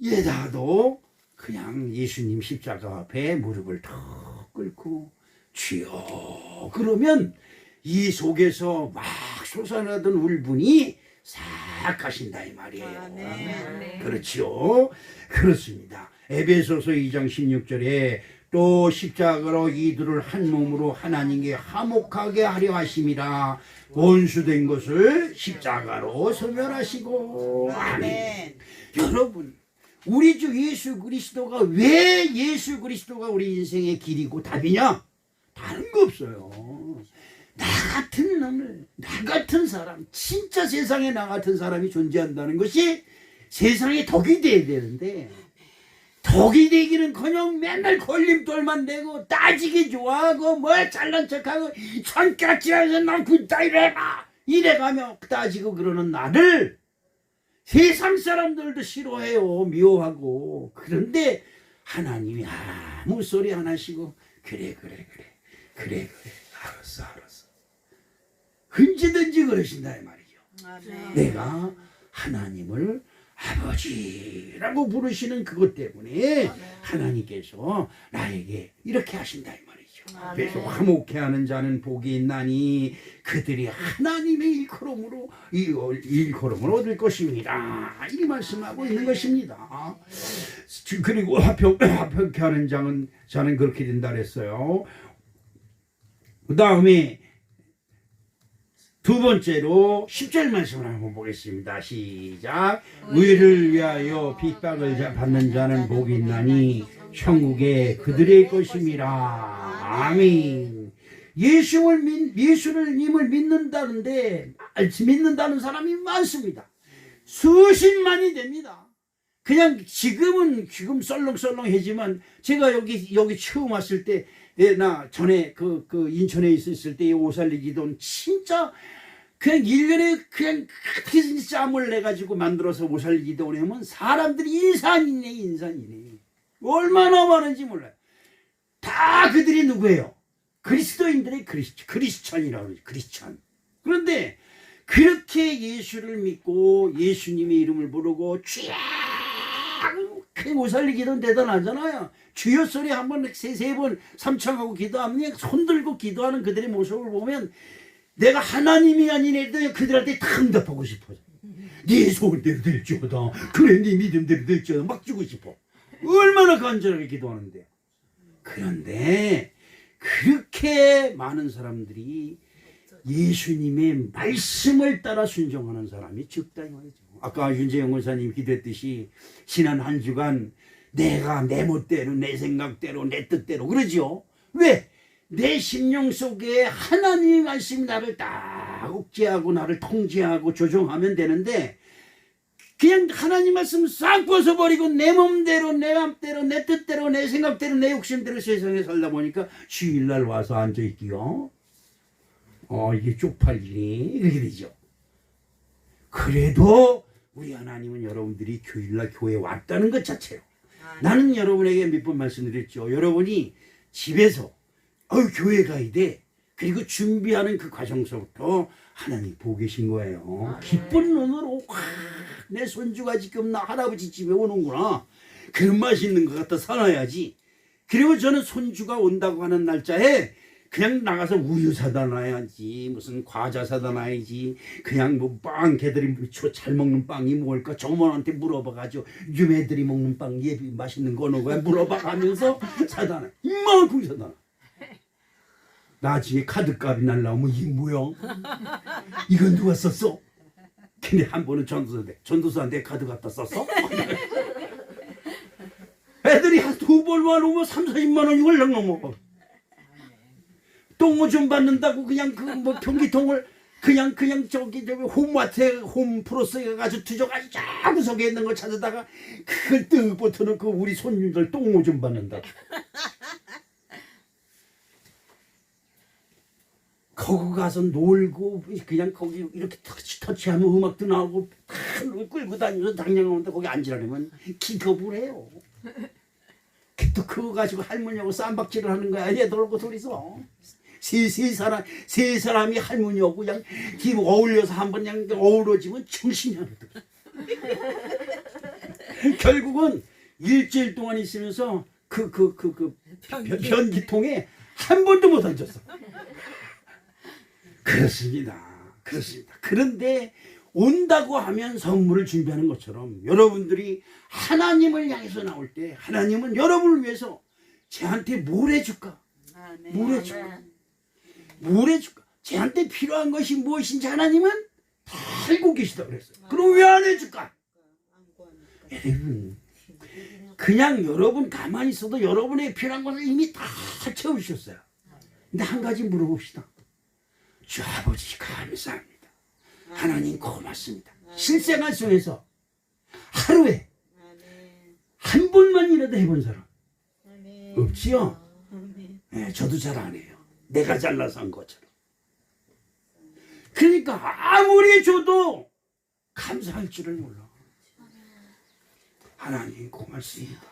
얘다도 그냥 예수님 십자가 앞에 무릎을 턱 꿇고 주여 그러면 이 속에서 막 솟아나던 울분이 싹 가신다 이 말이에요. 그렇죠. 그렇습니다. 에베소서 2장 16절에 또 십자가로 이들을 한 몸으로 하나님께 화목하게 하려 하심이라. 원수된 것을 십자가로 소멸하시고. 아멘. 여러분, 우리 주 예수 그리스도가 왜 예수 그리스도가 우리 인생의 길이고 답이냐? 다른 거 없어요. 나 같은 놈을, 나 같은 사람, 진짜 세상에 나 같은 사람이 존재한다는 것이 세상에 덕이 돼야 되는데, 덕이 되기는커녕 맨날 걸림돌만 내고 따지기 좋아하고 뭐 잘난 척하고 손가락질하면서 난 굿다 이래가며 따지고 그러는 나를 세상 사람들도 싫어해요. 미워하고. 그런데 하나님이 아무 소리 안 하시고 그래 알았어 언제든지 그러신다 이 말이죠. 내가 하나님을 아버지라고 부르시는 그것 때문에 하나님께서 나에게 이렇게 하신다 이 말이죠. 그래서 화목해 하는 자는 복이 있나니 그들이 하나님의 일컬음으로 얻을 것입니다. 이 말씀하고 있는 것입니다. 그리고 화평케 하는 자는 그렇게 된다 그랬어요. 그 다음에 두 번째로 10절 말씀을 한번 보겠습니다. 시작. 의를 위하여 핍박을 받는 자는 복이 있나니 천국에 그들의 것임이라. 아멘. 예수님을 믿는다는 사람이 많습니다. 수십만이 됩니다. 그냥 지금 썰렁썰렁하지만 제가 여기 처음 왔을 때, 나 전에 그 인천에 있었을 때 오살리 기도는 진짜 그냥 1년에 그냥 어떻게든지 짬을 내가지고 만들어서 오살리 기도를 하면 사람들이 인산이네. 얼마나 많은지 몰라요. 다 그들이 누구예요? 그리스도인들의 크리스천이라고 그러죠. 크리스천. 그런데 그렇게 예수를 믿고 예수님의 이름을 부르고 주야 그 오살리 기도는 대단하잖아요. 주여 소리 한번 세 번 삼창하고 기도하면 손 들고 기도하는 그들의 모습을 보면 내가 하나님이 아닌 애들 그들한테 다 응답하고 싶어요. 네 소원대로 될지어다. 그래 네 믿음대로 될지어다. 막 주고 싶어. 얼마나 간절하게 기도하는데. 그런데 그렇게 많은 사람들이 예수님의 말씀을 따라 순종하는 사람이 적다 이 말이죠. 아까 윤재영 원사님 기도했듯이 지난 한 주간 내가 내 멋대로 내 생각대로 내 뜻대로 그러죠. 왜? 내 심령 속에 하나님의 말씀이 나를 딱 억제하고 나를 통제하고 조종하면 되는데 그냥 하나님 말씀 싹 벗어버리고 내 몸대로 내 맘대로 내 뜻대로 내 생각대로 내 욕심대로 세상에 살다 보니까 주일날 와서 앉아있기요. 이게 쪽팔리니 이렇게 되죠. 그래도 우리 하나님은 여러분들이 교일날 교회에 왔다는 것 자체로 나는 여러분에게 몇 번 말씀드렸죠. 여러분이 집에서 교회 가야 돼. 그리고 준비하는 그 과정서부터 하나님 보고 계신 거예요. 기쁜 눈으로 내 손주가 지금 나 할아버지 집에 오는구나. 그런 맛이 있는 것 같아 살아야지. 그리고 저는 손주가 온다고 하는 날짜에 그냥 나가서 우유 사다 놔야지, 무슨 과자 사다 놔야지, 그냥 뭐 빵 걔들이 잘 먹는 빵이 뭘까 정원한테 물어봐가지고 유매들이 먹는 빵 예비 맛있는 거 어느 거야 물어봐가면서 사다 놔. 이만큼 사다 놔. 나중에 카드값이 날라오면 이게 뭐야? 이건 누가 썼어? 근데 한 번은 전도사한테 카드 갖다 썼어? 애들이 한 두 번만 오면 30-40만 원이 헐렁 넘어. 똥오 좀 받는다고 그냥 그 뭐 변기통을 그냥 저기 홈마트에 홈플러스에 가서 뒤져가지고 저 구석에 있는 걸 찾아다가 그걸 뜩 붙여놓고 우리 손님들 똥오 좀 받는다. 거기 가서 놀고 그냥 거기 이렇게 터치하면 음악도 나오고 끌고 다니면서 당장 오는데 거기 앉으라면 기겁을 해요. 또 그거 가지고 할머니하고 쌈박질을 하는 거야. 얘들하고 둘이서 세 사람이 할머니하고 그냥 팀 어울려서 한번 그냥 어우러지면 정신이 안 들어. 결국은 일주일 동안 있으면서 변기통에 한 번도 못 앉았어. 그렇습니다. 그런데 온다고 하면 선물을 준비하는 것처럼 여러분들이 하나님을 향해서 나올 때 하나님은 여러분을 위해서 쟤한테 뭘 해줄까? 뭘 해줄까? 뭘 해줄까? 쟤한테 필요한 것이 무엇인지 하나님은 다 알고 계시다고 그랬어요. 그럼 왜 안 해줄까? 여러분 그냥 여러분 가만히 있어도 여러분에게 필요한 것을 이미 다 채우셨어요. 근데 한 가지 물어봅시다. 주 아버지 감사합니다. 하나님 고맙습니다. 실생활 속에서 하루에 한 번만이라도 해본 사람 없지요? 네, 저도 잘 안 해요. 내가 잘나서 한 것처럼. 그러니까 아무리 줘도 감사할 줄을 몰라. 하나님 고맙습니다.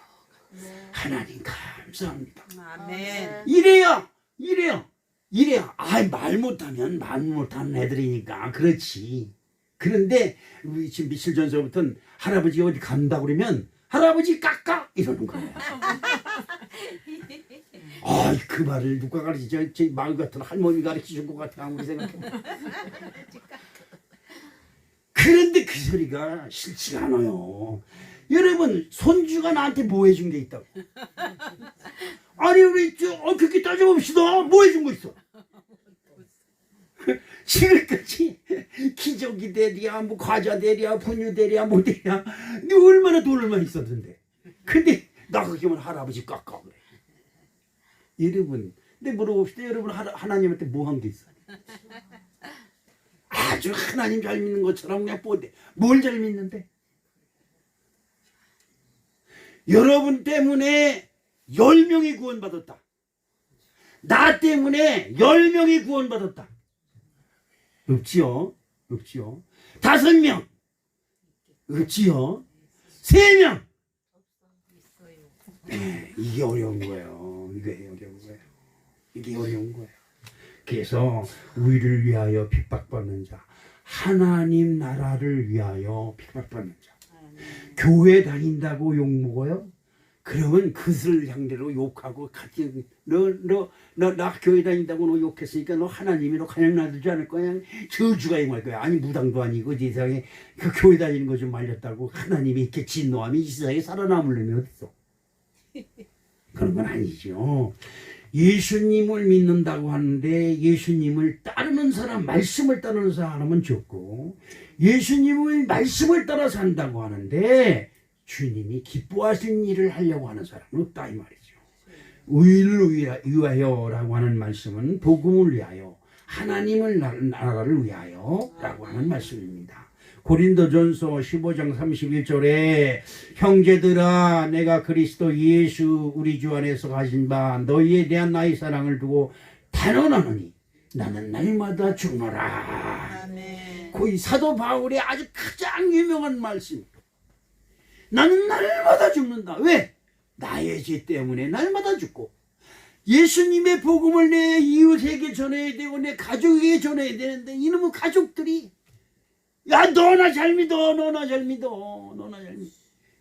하나님 감사합니다. 이래야 말 못하면 말 못하는 애들이니까 그렇지. 그런데 우리 지금 며칠 전서부터는 할아버지 어디 간다고 그러면 할아버지 깎아 이러는 거예요. 그 말을 누가 가르치죠? 제 마을 같은 할머니 가르치신 것 같아 아무리 생각해. 그런데 그 소리가 싫지가 않아요. 여러분 손주가 나한테 뭐 해준 게 있다고? 아니 우리 그렇게 따져봅시다. 뭐 해준 거 있어? 지금까지 기저귀 대리야 뭐 과자 대리야 분유 대리야 뭐 대리야 네 얼마나 돈을만 있었는데 근데 나 그렇게 하면 할아버지 깎아 그래. 여러분 근데 물어봅시다. 여러분 하나님한테 뭐 한 게 있어? 아주 하나님 잘 믿는 것처럼 그냥 뽀대 뭘 잘 믿는데? 여러분 때문에 10명이 구원받았다. 나 때문에 10명이 구원받았다. 없지요? 5명 없지요? 3명 이게 어려운 거예요. 이게 어려운 거예요. 그래서 우리를 위하여 핍박받는 자 하나님 나라를 위하여 핍박받는 자 교회 다닌다고 욕먹어요? 그러면 그것을 상대로 욕하고 같이 나 교회 다닌다고 너 욕했으니까 너 하나님이로 그냥 놔두지 않을 거야. 저주가 임할 거야. 아니 무당도 아니고 세상에 그 교회 다니는 거 좀 말렸다고 하나님이 이렇게 진노하면 이 세상에 살아남을 놈이 어딨어. 그런 건 아니죠. 예수님을 믿는다고 하는데 예수님을 따르는 사람 말씀을 따르는 사람은 좋고 예수님의 말씀을 따라 산다고 하는데 주님이 기뻐하시는 일을 하려고 하는 사람은 없다 이 말이죠. 의를 위하여라고 하는 말씀은 복음을 위하여 하나님을 나라를 위하여 라고 하는 말씀입니다. 고린도전서 15장 31절에 형제들아 내가 그리스도 예수 우리 주 안에서 가진 바 너희에 대한 나의 사랑을 두고 단언하노니 나는 날마다 죽노라. 그 사도 바울의 아주 가장 유명한 말씀. 나는 날마다 죽는다. 왜? 나의 죄 때문에 날마다 죽고 예수님의 복음을 내 이웃에게 전해야 되고 내 가족에게 전해야 되는데 이놈의 가족들이 야 너나 잘 믿어 너나 잘 믿어 너나 잘 믿어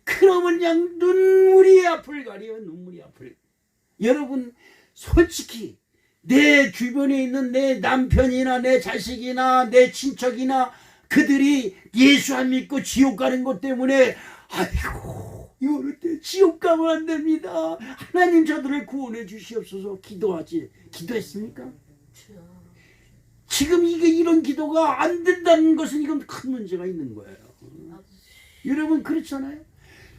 그러면 그냥 눈물이 앞을 가려 눈물이 앞을. 여러분 솔직히 내 주변에 있는 내 남편이나 내 자식이나 내 친척이나 그들이 예수 안 믿고 지옥 가는 것 때문에 아이고 이거를 때 지옥 가면 안 됩니다. 하나님 저들을 구원해 주시옵소서 기도했습니까? 지금 이게 이런 기도가 안 된다는 것은 이건 큰 문제가 있는 거예요. 여러분 그렇잖아요.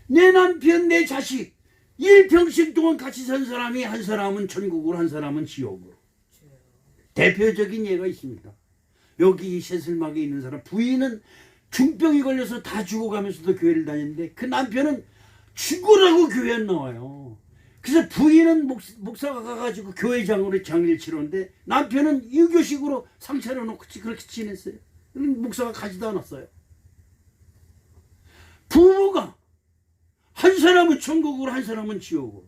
내 남편 내 자식 일평생 동안 같이 산 사람이 한 사람은 천국으로 한 사람은 지옥으로. 대표적인 예가 있습니다. 여기 새슬막에 있는 사람 부인은 중병이 걸려서 다 죽어가면서도 교회를 다녔는데 그 남편은 죽으라고 교회 안 나와요. 그래서 부인은 목사가 가가지고 교회장으로 장례를 치렀는데 남편은 유교식으로 상 차려놓고 그렇게 지냈어요. 목사가 가지도 않았어요. 부부가 한 사람은 천국으로 한 사람은 지옥으로.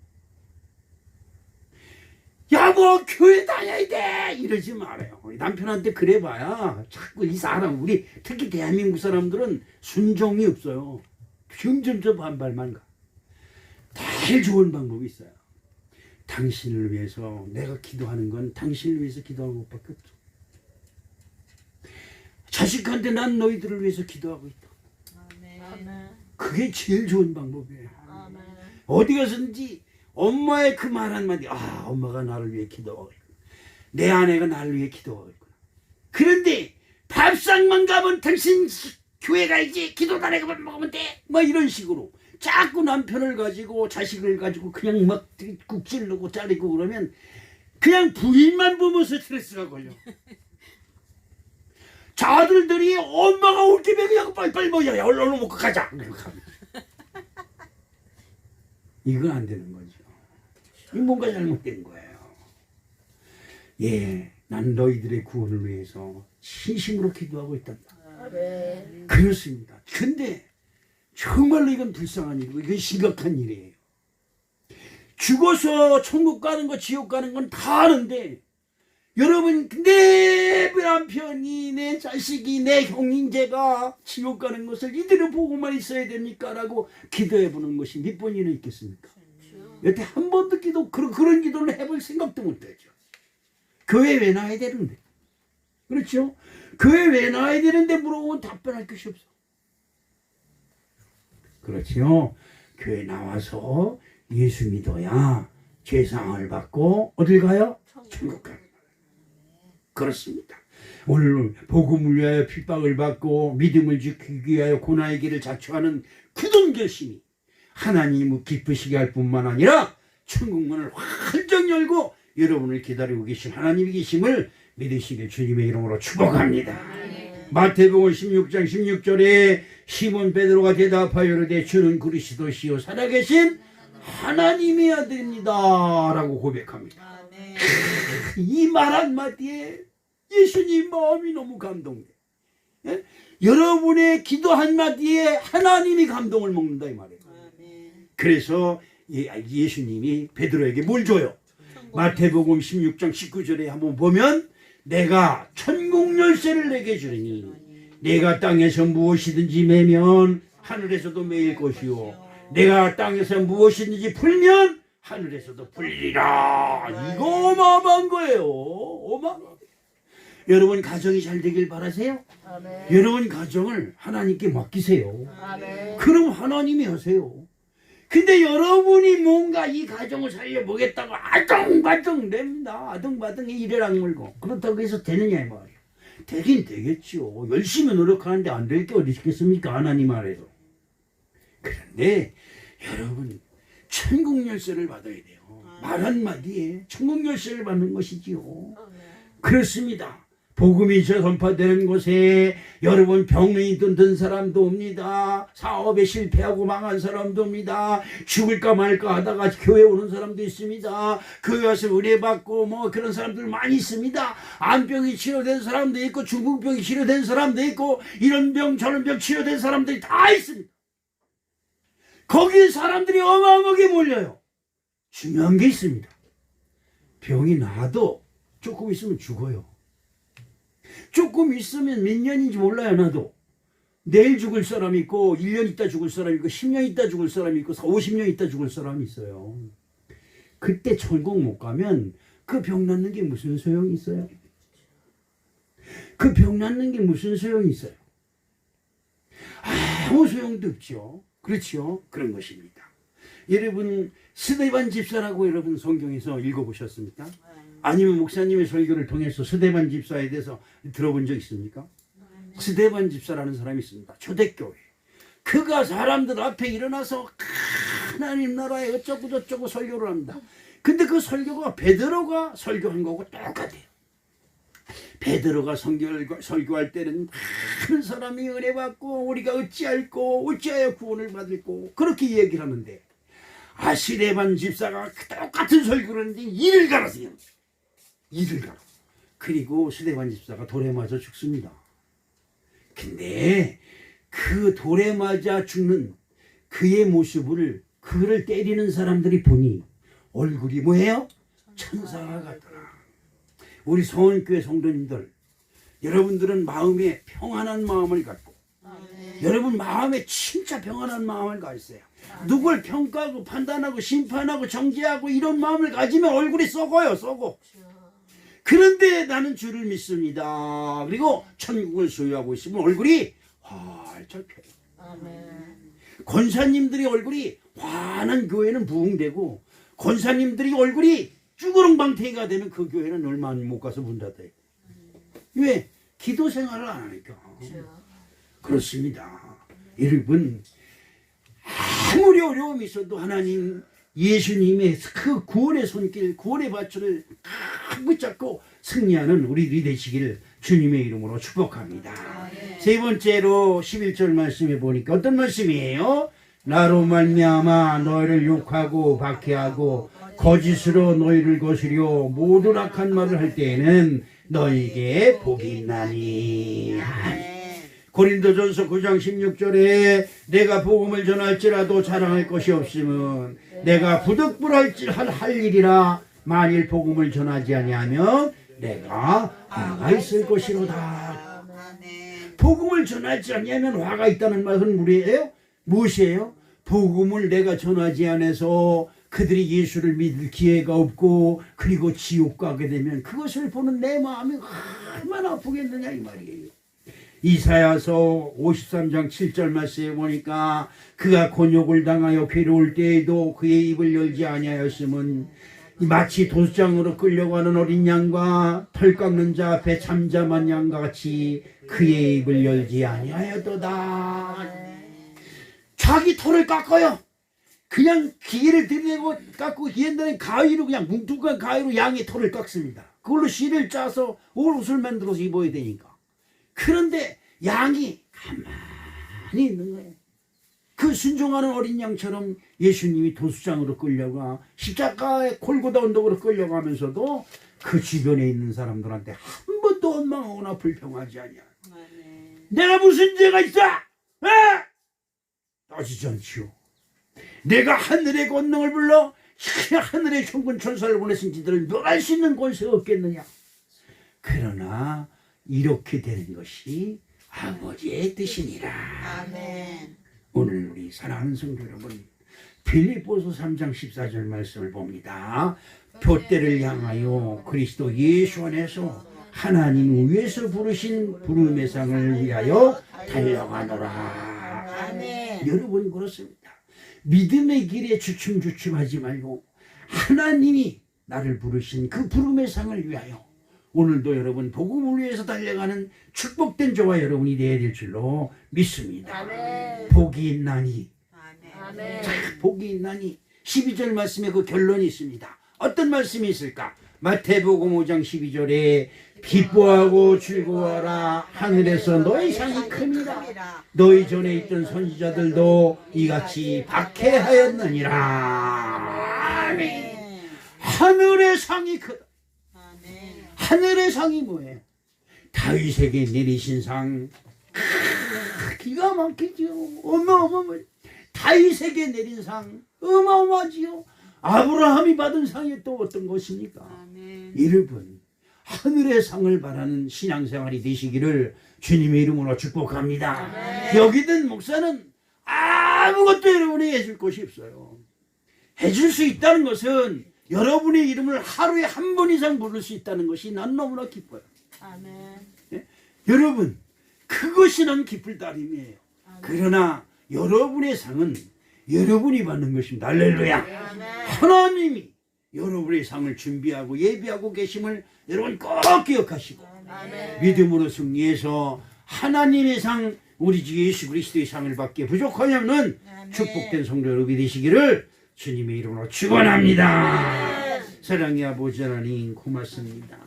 여보 교회 다녀야 돼 이러지 말아요. 남편한테 그래봐야 자꾸 이 사람 우리 특히 대한민국 사람들은 순종이 없어요. 점점점 반발만 가. 제일 좋은 방법이 있어요. 당신을 위해서 내가 기도하는 건 당신을 위해서 기도하는 것밖에 없어. 자식한테 난 너희들을 위해서 기도하고 있다. 그게 제일 좋은 방법이에요. 어디 가서든지 엄마의 그 말 한마디 엄마가 나를 위해 기도하고 있구나. 내 아내가 나를 위해 기도하고 있구나. 그런데 밥상만 가면 당신 교회 가야지 기도 다니고 먹으면 돼 뭐 이런 식으로 자꾸 남편을 가지고 자식을 가지고 그냥 막 국질르고 자르고 그러면 그냥 부인만 보면 스트레스가 걸려. 자들들이 엄마가 올 때면 그냥 빨리 먹어야 얼른 먹고 가자. 이건 안 되는 거죠. 이 뭔가 잘못된 거예요. 예, 난 너희들의 구원을 위해서 진심으로 기도하고 있다. 그렇습니다. 근데 정말로 이건 불쌍한 일이고 이건 심각한 일이에요. 죽어서 천국 가는 거 지옥 가는 건 다 아는데 여러분 내 남편이 내 자식이 내 형인제가 지옥 가는 것을 이들은 보고만 있어야 됩니까? 라고 기도해보는 것이 몇 번이나 있겠습니까? 여태 한 번도 그런 기도를 해볼 생각도 못하죠. 교회 왜 나와야 되는데? 그렇죠? 교회 왜 나와야 되는데 물어보면 답변할 것이 없어. 그렇지요. 교회 나와서 예수 믿어야 죄사함을 받고 어딜 가요? 천국 가요. 그렇습니다. 오늘 복음을 위하여 핍박을 받고 믿음을 지키기 위하여 고난의 길을 자초하는 굳은 결심이 하나님을 기쁘시게 할 뿐만 아니라 천국문을 활짝 열고 여러분을 기다리고 계신 하나님이 계심을 믿으시길 주님의 이름으로 축복합니다. 마태복음 16장 16절에 시몬 베드로가 대답하여 이르되 주는 그리스도시요 살아계신 하나님의 아들입니다 라고 고백합니다. 이 말 한마디에 예수님 마음이 너무 감동돼. 예? 여러분의 기도 한마디에 하나님이 감동을 먹는다 이 말이에요. 그래서 예수님이 베드로에게 뭘 줘요? 마태복음 16장 19절에 한번 보면 내가 천국 열쇠를 내게 주리니 내가 땅에서 무엇이든지 매면 하늘에서도 매일 것이요 내가 땅에서 무엇이든지 풀면 하늘에서도 풀리리라. 이거 어마어마한 거예요. 여러분 가정이 잘 되길 바라세요? 아멘. 여러분 가정을 하나님께 맡기세요. 아멘. 그럼 하나님이 하세요. 근데 여러분이 뭔가 이 가정을 살려보겠다고 아등바등 냅니다. 아등바등 이래랑 물고 그렇다고 해서 되느냐 이 말이에요. 되긴 되겠죠. 열심히 노력하는데 안 될 게 어디 있겠습니까? 하나님 아래도. 그런데 여러분 천국 열쇠를 받아야 돼요. 말 한마디에 천국 열쇠를 받는 것이지요. 그렇습니다. 복음이 전파되는 곳에 여러분 병이 든 사람도 옵니다. 사업에 실패하고 망한 사람도 옵니다. 죽을까 말까 하다가 교회 오는 사람도 있습니다. 교회 와서 의뢰받고 뭐 그런 사람들 많이 있습니다. 암병이 치료된 사람도 있고 중풍병이 치료된 사람도 있고 이런 병 저런 병 치료된 사람들이 다 있습니다. 거기에 사람들이 어마어마하게 몰려요. 중요한 게 있습니다. 병이 나도 조금 있으면 죽어요. 조금 있으면 몇 년인지 몰라요. 나도 내일 죽을 사람이 있고 1년 있다 죽을 사람이 있고 10년 있다 죽을 사람이 있고 50년 있다 죽을 사람이 있어요. 그때 천국 못 가면 그 병 낫는 게 무슨 소용이 있어요? 그 병 낫는 게 무슨 소용이 있어요? 아무 소용도 없죠. 그렇죠? 그런 것입니다. 여러분 스데반 집사라고 여러분 성경에서 읽어보셨습니까? 아니면 목사님의 설교를 통해서 스데반 집사에 대해서 들어본 적 있습니까? 스데반 집사라는 사람이 있습니다. 초대교회. 그가 사람들 앞에 일어나서 하나님 나라에 어쩌고 저쩌고 설교를 합니다. 근데 그 설교가 베드로가 설교한 거고 똑같아요. 베드로가 설교할 때는 많은 사람이 은혜받고 우리가 어찌할꼬 어찌하여 구원을 받을꼬 그렇게 얘기를 하는데 스데반 집사가 똑같은 설교를 하는데 이를 갈아서요. 이를 갈아. 그리고 스데반 집사가 돌에 맞아 죽습니다. 근데 그 돌에 맞아 죽는 그의 모습을 그를 때리는 사람들이 보니 얼굴이 뭐예요? 천사가 같더라. 우리 서원교회 성도님들 여러분들은 마음에 평안한 마음을 갖고 여러분 마음에 진짜 평안한 마음을 가졌어요. 누굴 평가하고 판단하고 심판하고 정죄하고 이런 마음을 가지면 얼굴이 썩어요. 썩어. 그런데 나는 주를 믿습니다. 그리고 천국을 소유하고 있으면 얼굴이 활짝 펴요. 권사님들이 얼굴이 환한 교회는 부흥되고 권사님들이 얼굴이 쭈그렁방태가 되면 그 교회는 얼마 못 가서 문 닫아요. 왜? 기도 생활을 안 하니까. 그렇습니다. 여러분 아무리 어려움이 있어도 하나님 예수님의 그 구원의 손길 구원의 밧줄을 딱 붙잡고 승리하는 우리들이 되시기를 주님의 이름으로 축복합니다. 세 번째로 11절 말씀에 보니까 어떤 말씀이에요? 나로 말미암아 너희를 욕하고 박해하고 거짓으로 너희를 거스려 모든 악한 말을 할 때에는 너희에게 복이 있나니. 고린도전서 9장 16절에 내가 복음을 전할지라도 자랑할 것이 없으면 내가 부득불할 일이라 만일 복음을 전하지 아니하면 내가 화가 있을 것이로다. 복음을 전하지 아니하면 화가 있다는 말은 무엇이에요? 복음을 내가 전하지 않아서 그들이 예수를 믿을 기회가 없고 그리고 지옥 가게 되면 그것을 보는 내 마음이 얼마나 아프겠느냐 이 말이에요. 이사야서 53장 7절 말씀에 보니까 그가 곤욕을 당하여 괴로울 때에도 그의 입을 열지 아니하였음은 마치 도수장으로 끌려가는 어린 양과 털 깎는 자 앞에 잠잠한 양과 같이 그의 입을 열지 아니하였도다. 자기 털을 깎아요. 그냥 기계를 들이대고 깎고 옛날에 가위로 그냥 뭉툭한 가위로 양의 털을 깎습니다. 그걸로 실을 짜서 옷을 만들어서 입어야 되니까. 그런데 양이 가만히 있는 거예요. 그 순종하는 어린 양처럼 예수님이 도수장으로 끌려가 십자가의 골고다 언덕으로 끌려가면서도 그 주변에 있는 사람들한테 한 번도 원망하거나 불평하지 아니야. 내가 무슨 죄가 있어? 따지지 않지요. 내가 하늘의 권능을 불러 하늘의 천군 천사를 보내신 지들을 멸할 수 있는 권세가 없겠느냐. 그러나 이렇게 되는 것이 아버지의 뜻이니라. 아멘. 오늘 우리 사랑하는 성도 여러분, 빌립보서 3장 14절 말씀을 봅니다. 표대를 향하여 그리스도 예수 안에서 하나님 위에서 부르신 부름의 상을 위하여 달려가노라. 아멘. 여러분 그렇습니다. 믿음의 길에 주춤주춤하지 말고 하나님이 나를 부르신 그 부름의 상을 위하여 오늘도 여러분 복음을 위해서 달려가는 축복된 저와 여러분이 되어야 될 줄로 믿습니다. 아멘. 복이 있나니, 아멘. 복이 있나니 12절 말씀에 그 결론이 있습니다. 어떤 말씀이 있을까? 마태복음 5장 12절에 기뻐하고 즐거워하라, 하늘에서 너희 상이 큽니다. 너희 전에 있던 선지자들도 이같이 박해하였느니라. 아멘. 하늘의 상이 크다. 하늘의 상이 뭐예요? 다윗에게 내리신 상. 기가 막히죠. 어마어마해. 다윗에게 내린 상 어마어마하지요. 아브라함이 받은 상이 또 어떤 것입니까? 여러분, 하늘의 상을 바라는 신앙생활이 되시기를 주님의 이름으로 축복합니다. 여기 든 목사는 아무것도 여러분이 해줄 것이 없어요. 해줄 수 있다는 것은 여러분의 이름을 하루에 한 번 이상 부를 수 있다는 것이 난 너무나 기뻐요. 예? 여러분, 그것이 난 기쁠 따름이에요. 그러나 여러분의 상은 여러분이 받는 것입니다. 할렐루야. 하나님이 여러분의 상을 준비하고 예비하고 계심을 여러분 꼭 기억하시고 믿음으로 승리해서 하나님의 상, 우리 주 예수 그리스도의 상을 받기에 부족하려면 축복된 성도 여러분이 되시기를 주님의 이름으로 축원합니다. 사랑의 아버지 하나님 고맙습니다.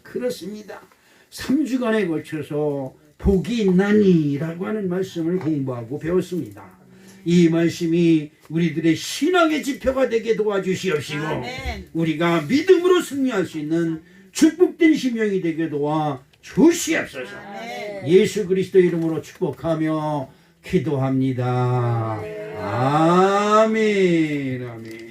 그렇습니다. 3주간에 걸쳐서 복이 있나니 라고 하는 말씀을 공부하고 배웠습니다. 이 말씀이 우리들의 신앙의 지표가 되게 도와주시옵시고 우리가 믿음으로 승리할 수 있는 축복된 심령이 되게 도와 주시옵소서. 예수 그리스도 이름으로 축복하며 기도합니다. 아멘. 아멘.